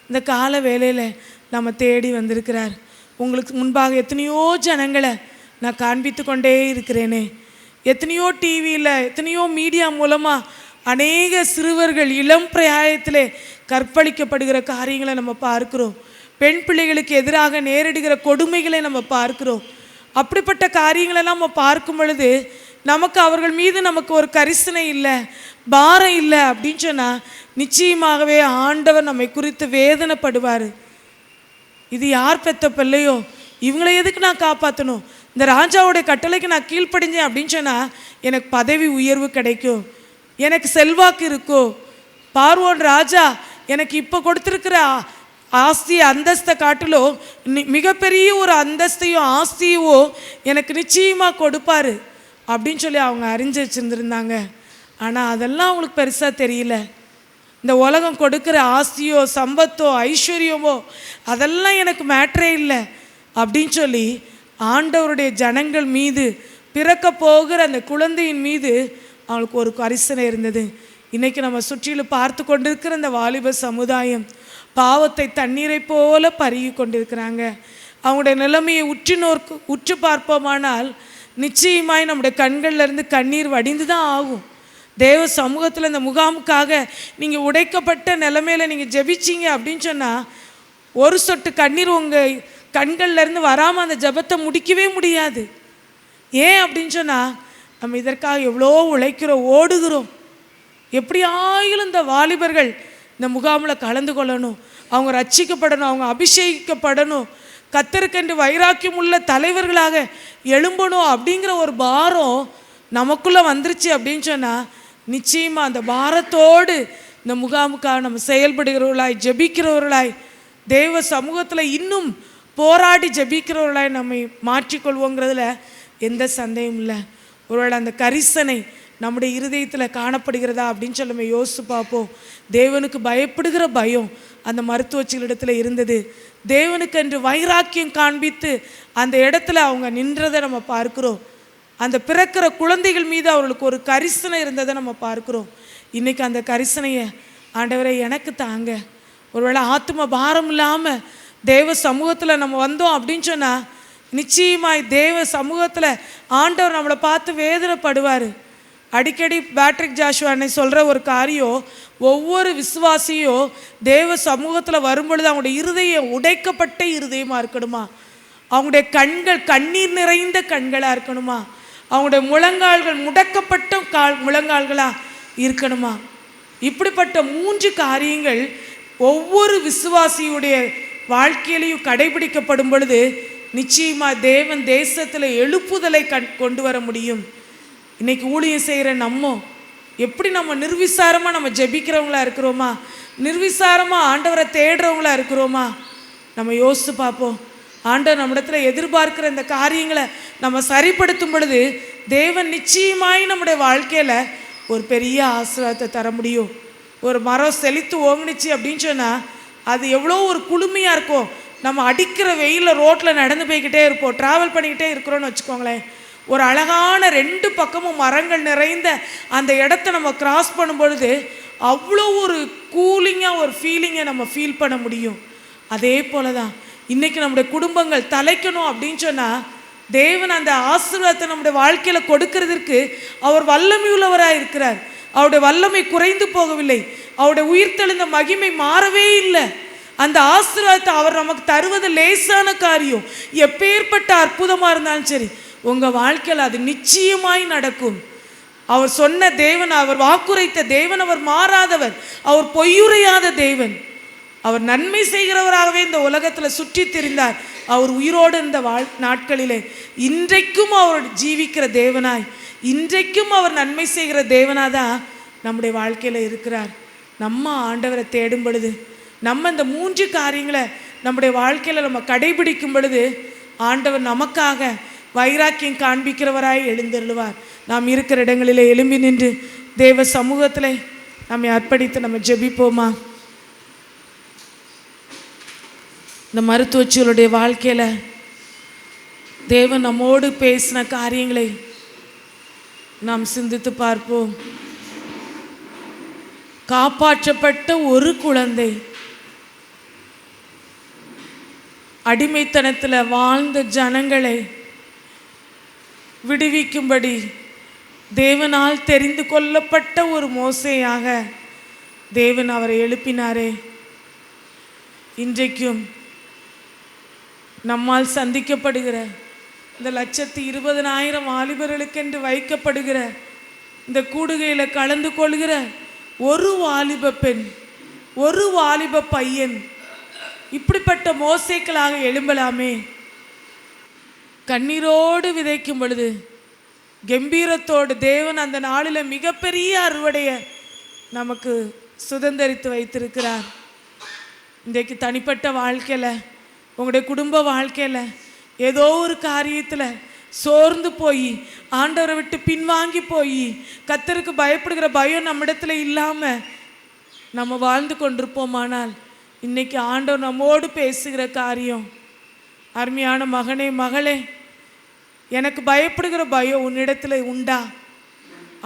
இந்த கால வேளையில் நம்ம தேடி வந்திருக்கிறார். உங்களுக்கு முன்பாக எத்தனையோ ஜனங்களை நான் காண்பித்து கொண்டே இருக்கிறேனே. எத்தனையோ டிவியில், எத்தனையோ மீடியா மூலமாக அநேக சிறுவர்கள் இளம் பிராயத்திலே கற்பழிக்கப்படுகிற காரியங்களை நம்ம பார்க்குறோம். பெண் பிள்ளைகளுக்கு எதிராக நேரிடுகிற கொடுமைகளை நம்ம பார்க்குறோம். அப்படிப்பட்ட காரியங்களெல்லாம் நம்ம பார்க்கும் பொழுது நமக்கு அவர்கள் மீது நமக்கு ஒரு கரிசனை இல்லை, பாரம் இல்லை அப்படின்னு சொன்னால் நிச்சயமாகவே ஆண்டவர் நம்மை குறித்து வேதனைப்படுவார். இது யார் பெத்த பிள்ளையோ, இவங்களை எதுக்கு நான் காப்பாற்றணும்? இந்த ராஜாவுடைய கட்டளைக்கு நான் கீழ்ப்படிஞ்சேன் அப்படின்னு சொன்னால் எனக்கு பதவி உயர்வு கிடைக்கும், எனக்கு செல்வாக்கு இருக்கோ. பார்வோன் ராஜா எனக்கு இப்போ கொடுத்துருக்கிற ஆஸ்தி அந்தஸ்தை காட்டிலோ மிகப்பெரிய ஒரு அந்தஸ்தையோ ஆஸ்தியோ எனக்கு நிச்சயமாக கொடுப்பாரு அப்படின்னு சொல்லி அவங்க அறிஞ்சு வச்சுருந்துருந்தாங்க. ஆனால் அதெல்லாம் அவங்களுக்கு பெருசாக தெரியல. இந்த உலகம் கொடுக்குற ஆஸ்தியோ சம்பத்தோ ஐஸ்வர்யமோ அதெல்லாம் எனக்கு மேட்ரே இல்லை அப்படின்னு சொல்லி ஆண்டவருடைய ஜனங்கள் மீது, பிறக்க போகிற அந்த குழந்தையின் மீது அவங்களுக்கு ஒரு கரிசனை இருந்தது. இன்றைக்கி நம்ம சுற்றிலும் பார்த்து கொண்டிருக்கிற இந்த வாலிப சமுதாயம் பாவத்தை தண்ணீரை போல பருகி கொண்டிருக்கிறாங்க. அவங்களுடைய நிலைமையை உற்று பார்ப்போமானால் நிச்சயமாய் நம்முடைய கண்கள்லேருந்து கண்ணீர் வடிந்து தான் ஆகும். தேவ சமூகத்தில் இந்த முகாமுக்காக நீங்கள் உடைக்கப்பட்ட நிலைமையில் நீங்கள் ஜெபிச்சிங்க அப்படின்னு சொன்னால் ஒரு சொட்டு கண்ணீர் உங்கள் கண்கள்லேருந்து வராமல் அந்த ஜெபத்தை முடிக்கவே முடியாது. ஏன் அப்படின்னு சொன்னால் நம்ம இதற்காக எவ்வளோ உழைக்கிறோம், ஓடுகிறோம். எப்படி ஆயிலும் இந்த வாலிபர்கள் இந்த முகாமில் கலந்து கொள்ளணும், அவங்க ரட்சிக்கப்படணும், அவங்க அபிஷேகிக்கப்படணும், கர்த்தருக்கென்று வைராக்கியம் உள்ள தலைவர்களாக எழும்பணும் அப்படிங்கிற ஒரு பாரம் நமக்குள்ளே வந்துருச்சு அப்படின்னு சொன்னால் நிச்சயமாக அந்த பாரத்தோடு இந்த முகாமுக்காக நம்ம செயல்படுகிறவர்களாய், ஜெபிக்கிறவர்களாய், தேவ சமூகத்தில் இன்னும் போராடி ஜெபிக்கிறவர்களாய் நம்மை மாற்றிக்கொள்வோங்கிறதுல எந்த சந்தேகம் இல்லை. ஒருவேளை அந்த கரிசனை நம்முடைய இருதயத்தில் காணப்படுகிறதா அப்படின்னு சொல்லி நம்ம யோசித்து பார்ப்போம். தேவனுக்கு பயப்படுகிற பயம் அந்த மருத்துவச்சிகளிடத்தில் இருந்தது. தேவனுக்கென்று வைராக்கியம் காண்பித்து அந்த இடத்துல அவங்க நின்றதை நம்ம பார்க்குறோம். அந்த பிறக்கிற குழந்தைகள் மீது அவர்களுக்கு ஒரு கரிசனை இருந்ததை நம்ம பார்க்குறோம். இன்றைக்கி அந்த கரிசனையை ஆண்டவரை எனக்கு தாங்க. ஒருவேளை ஆத்ம பாரம் இல்லாமல் தேவ சமூகத்தில் நம்ம வந்தோம் அப்படின்னு சொன்னால் நிச்சயமாய் தேவ சமூகத்தில் ஆண்டவர் நம்மளை பார்த்து வேதனைப்படுவார். அடிக்கடி பேட்ரிக் ஜாஷுவா அன்னை சொல்கிற ஒரு காரியம், ஒவ்வொரு விசுவாசியும் தேவ சமூகத்தில் வரும்பொழுது அவங்களுடைய இருதயம் உடைக்கப்பட்ட இருதயமாக இருக்கணுமா, அவங்களுடைய கண்கள் கண்ணீர் நிறைந்த கண்களாக இருக்கணுமா, அவங்களுடைய முழங்கால்கள் முடக்கப்பட்ட முழங்கால்களாக இருக்கணுமா. இப்படிப்பட்ட 3 காரியங்கள் ஒவ்வொரு விசுவாசியுடைய வாழ்க்கையிலையும் கடைபிடிக்கப்படும் பொழுது நிச்சயமாக தேவன் தேசத்தில் எழுப்புதலை கொண்டு வர முடியும். இன்றைக்கி ஊழியம் செய்கிற நம்ம எப்படி நம்ம நிர்விசாரமாக நம்ம ஜெபிக்கிறவங்களா இருக்கிறோமா, நிர்விசாரமாக ஆண்டவரை தேடுறவங்களா இருக்கிறோமா, நம்ம யோசித்து பார்ப்போம். ஆண்டவர் நம்மிடத்தில் எதிர்பார்க்கிற இந்த காரியங்களை நம்ம சரிப்படுத்தும் பொழுது தேவன் நிச்சயமாய் நம்முடைய வாழ்க்கையில் ஒரு பெரிய ஆசீர்வாதத்தை தர முடியும். ஒரு மரம் செழித்து ஓங்குனுச்சு அப்படின்னு சொன்னால் அது எவ்வளோ ஒரு குளுமையாக இருக்கும். நம்ம அடிக்கிற வெயிலில் ரோட்டில் நடந்து போய்கிட்டே இருப்போம், ட்ராவல் பண்ணிக்கிட்டே இருக்கிறோன்னு வச்சுக்கோங்களேன். ஒரு அழகான 2 பக்கமும் மரங்கள் நிறைந்த அந்த இடத்த நம்ம கிராஸ் பண்ணும் பொழுது அவ்வளோ ஒரு கூலிங்காக ஒரு ஃபீலிங்கை நம்ம ஃபீல் பண்ண முடியும். அதே போல தான் இன்றைக்கி நம்முடைய குடும்பங்கள் தலைக்கணும் அப்படின்னு சொன்னால் தேவன் அந்த ஆசீர்வாதத்தை நம்முடைய வாழ்க்கையில் கொடுக்கறதற்கு அவர் வல்லமை உள்ளவராக இருக்கிறார். அவருடைய வல்லமை குறைந்து போகவில்லை, அவருடைய உயிர்த்தெழுந்த மகிமை மாறவே இல்லை. அந்த ஆசீர்வாதத்தை அவர் நமக்கு தருவது லேசான காரியம். எப்பேற்பட்ட அற்புதமாக இருந்தாலும் சரி உங்கள் வாழ்க்கையில் அது நிச்சயமாய் நடக்கும். அவர் சொன்ன தேவன், அவர் வாக்குரைத்த தேவன், அவர் மாறாதவர், அவர் பொய்யுரையாத தேவன். அவர் நன்மை செய்கிறவராகவே இந்த உலகத்தில் சுற்றி திரிந்தார். அவர் உயிரோடு இருந்த நாட்களிலே இன்றைக்கும் அவர் ஜீவிக்கிற தேவனாய், இன்றைக்கும் அவர் நன்மை செய்கிற தேவனாக தான் நம்முடைய வாழ்க்கையில் இருக்கிறார். நம்ம ஆண்டவரை தேடும் பொழுது, நம்ம இந்த 3 காரியங்களை நம்முடைய வாழ்க்கையில் நம்ம கடைபிடிக்கும் பொழுது ஆண்டவர் நமக்காக வைராக்கியம் காண்பிக்கிறவராய் எழுந்தருளுவார். நாம் இருக்கிற இடங்களிலே எழும்பி நின்று தேவ சமூகத்தில் நம்மை அர்ப்பணித்து நம்ம ஜெபிப்போமா? இந்த மருத்துவச்சிகளுடைய வாழ்க்கையில் தேவன் நம்மோடு பேசின காரியங்களை நாம் சிந்தித்து பார்ப்போம். காப்பாற்றப்பட்ட ஒரு குழந்தை, அடிமைத்தனத்தில் வாழ்ந்த ஜனங்களை விடுவிக்கும்படி தேவனால் தெரிந்து கொள்ளப்பட்ட ஒரு மோசேயாக தேவன் அவரை எழுப்பினாரே. இன்றைக்கும் நம்மால் சந்திக்கப்படுகிற இந்த 120,000 வாலிபர்களுக்கென்று வைக்கப்படுகிற இந்த கூடுகையில் கலந்து கொள்கிற ஒரு வாலிப பெண், ஒரு வாலிப பையன் இப்படிப்பட்ட மோசேக்களாக எழும்பலாமே. கண்ணீரோடு விதைக்கும் பொழுது கம்பீரத்தோடு தேவன் அந்த நாளில் மிகப்பெரிய அறுவடையை நமக்கு சுதந்திரித்து வைத்திருக்கிறார். இன்றைக்கு தனிப்பட்ட வாழ்க்கையில், உங்களுடைய குடும்ப வாழ்க்கையில் ஏதோ ஒரு காரியத்தில் சோர்ந்து போய் ஆண்டவரை விட்டு பின்வாங்கி போய் கர்த்தருக்கு பயப்படுகிற பயம் நம்மிடத்தில் இல்லாமல் நம்ம வாழ்ந்து கொண்டிருப்போமானால் இன்றைக்கி ஆண்டவர் நம்மோடு பேசுகிற காரியம், அருமையான மகனே மகளே, எனக்கு பயப்படுகிற பயம் உன்னிடத்தில் உண்டா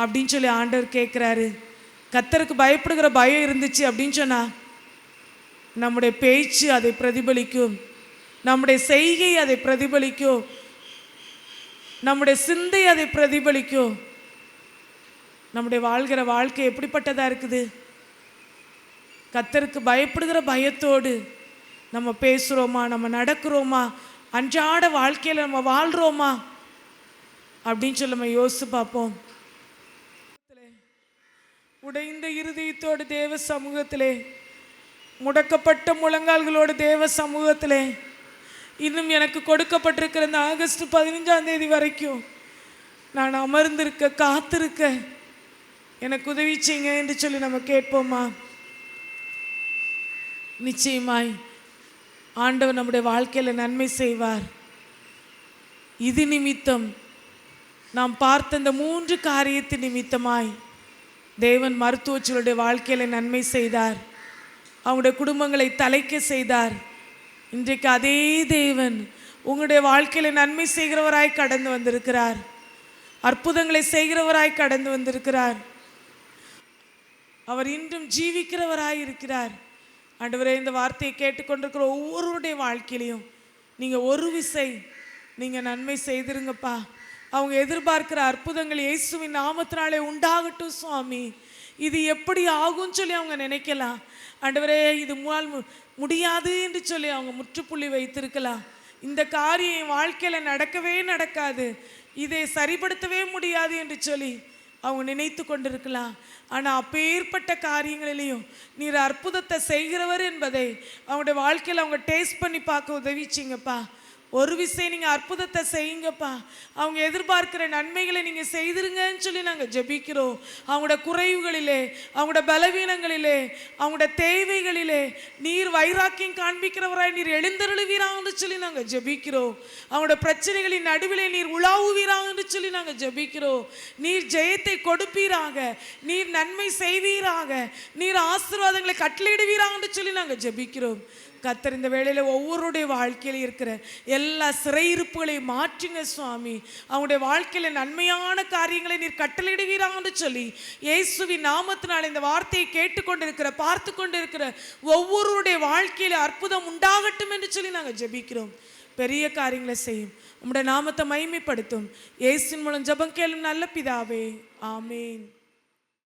அப்படின்னு சொல்லி ஆண்டவர் கேட்குறாரு. கர்த்தருக்கு பயப்படுகிற பயம் இருந்துச்சு அப்படின்னு சொன்னால் நம்முடைய பேச்சு அதை பிரதிபலிக்கும், நம்முடைய செய்கை அதை பிரதிபலிக்கும், நம்முடைய சிந்தை அதை பிரதிபலிக்கும். நம்முடைய வாழ்கிற வாழ்க்கை எப்படிப்பட்டதாக இருக்குது? கர்த்தருக்கு பயப்படுகிற பயத்தோடு நம்ம பேசுகிறோமா, நம்ம நடக்கிறோமா, அன்றாட வாழ்க்கையில் நம்ம வாழ்கிறோமா அப்படின்னு சொல்லி நம்ம யோசித்து பார்ப்போம். உடைந்த இருதயத்தோடு தேவ சமூகத்திலே, முடக்கப்பட்ட முழங்கால்களோடு தேவ சமூகத்திலே, இன்னும் எனக்கு கொடுக்கப்பட்டிருக்கிற இந்த ஆகஸ்ட் 15ஆம் தேதி வரைக்கும் நான் அமர்ந்திருக்க, காத்திருக்க எனக்கு உதவி செய்யுங்க என்று சொல்லி நம்ம கேட்போமா? நிச்சயமாய் ஆண்டவர் நம்முடைய வாழ்க்கையில் நன்மை செய்வார். இது நிமித்தம், நாம் பார்த்த இந்த 3 காரியத்தின் நிமித்தமாய் தேவன் மருத்துவச்சிகளுடைய வாழ்க்கையில் நன்மை செய்தார், அவங்களுடைய குடும்பங்களை தலைக்க செய்தார். இன்றைக்கு அதே தேவன் உங்களுடைய வாழ்க்கையில் நன்மை செய்கிறவராய் கடந்து வந்திருக்கிறார், அற்புதங்களை செய்கிறவராய் கடந்து வந்திருக்கிறார். அவர் இன்றும் ஜீவிக்கிறவராய் இருக்கிறார். ஆண்டவரே, இந்த வார்த்தையை கேட்டுக்கொண்டிருக்கிற ஒவ்வொருவருடைய வாழ்க்கையிலையும் நீங்கள் ஒரு விசை நீங்கள் நன்மை செய்திருங்கப்பா. அவங்க எதிர்பார்க்கிற அற்புதங்கள் இயேசுவின் நாமத்தினாலே உண்டாகட்டும் சுவாமி. இது எப்படி ஆகும்னு சொல்லி அவங்க நினைக்கலாம். ஆண்டவரே, இது முடியாது என்று சொல்லி அவங்க முற்றுப்புள்ளி வைத்திருக்கலாம். இந்த காரியம் என் வாழ்க்கையில் நடக்கவே நடக்காது, இதை சரிப்படுத்தவே முடியாது என்று சொல்லி அவங்க நினைத்து கொண்டிருக்கலாம். ஆனால் அப்பேற்பட்ட காரியங்களிலையும் நீர் அற்புதத்தை செய்கிறவர் என்பதை அவங்களுடைய வாழ்க்கையில் அவங்க டேஸ்ட் பண்ணி பார்க்க உதவிச்சிங்கப்பா. ஒரு விஷயம் நீங்கள் அற்புதத்தை செய்யுங்கப்பா. அவங்க எதிர்பார்க்கிற நன்மைகளை நீங்கள் செய்திருங்கன்னு சொல்லி நாங்கள் ஜெபிக்கிறோம். அவங்களோட குறைவுகளிலே, அவங்களோட பலவீனங்களிலே, அவங்களோட தேவைகளிலே நீர் வைராக்கியம் காண்பிக்கிறவராய் நீர் எழுந்தருளுவீரான்னு சொல்லி நாங்கள் ஜெபிக்கிறோம். அவங்களோட பிரச்சனைகளின் நடுவிலே நீர் உலாவுவீரான்னு சொல்லி நாங்கள் ஜெபிக்கிறோம். நீர் ஜெயத்தை கொடுப்பீராக, நீர் நன்மை செய்வீராக, நீர் ஆசீர்வாதங்களை கட்டளையிடுவீரான்னு சொல்லி நாங்கள் ஜெபிக்கிறோம். கர்த்தர் இந்த வேளையில் ஒவ்வொருடைய வாழ்க்கையில் இருக்கிற எல்லா சிறையிருப்புகளையும் மாற்றுங்க சுவாமி. அவங்களுடைய வாழ்க்கையில் நன்மையான காரியங்களை நீர் கட்டளையிடுவீரான்னு சொல்லி இயேசுவின் நாமத்தினால் இந்த வார்த்தையை கேட்டுக்கொண்டிருக்கிற பார்த்து கொண்டிருக்கிற ஒவ்வொருடைய வாழ்க்கையில் அற்புதம் உண்டாகட்டும் என்று சொல்லி நாங்கள் ஜெபிக்கிறோம். பெரிய காரியங்களை செய்யும், உம்முடைய நாமத்தை மகிமைப்படுத்தும். இயேசுவின் மூலம் ஜெபம் கேளும் நல்ல பிதாவே, ஆமேன்.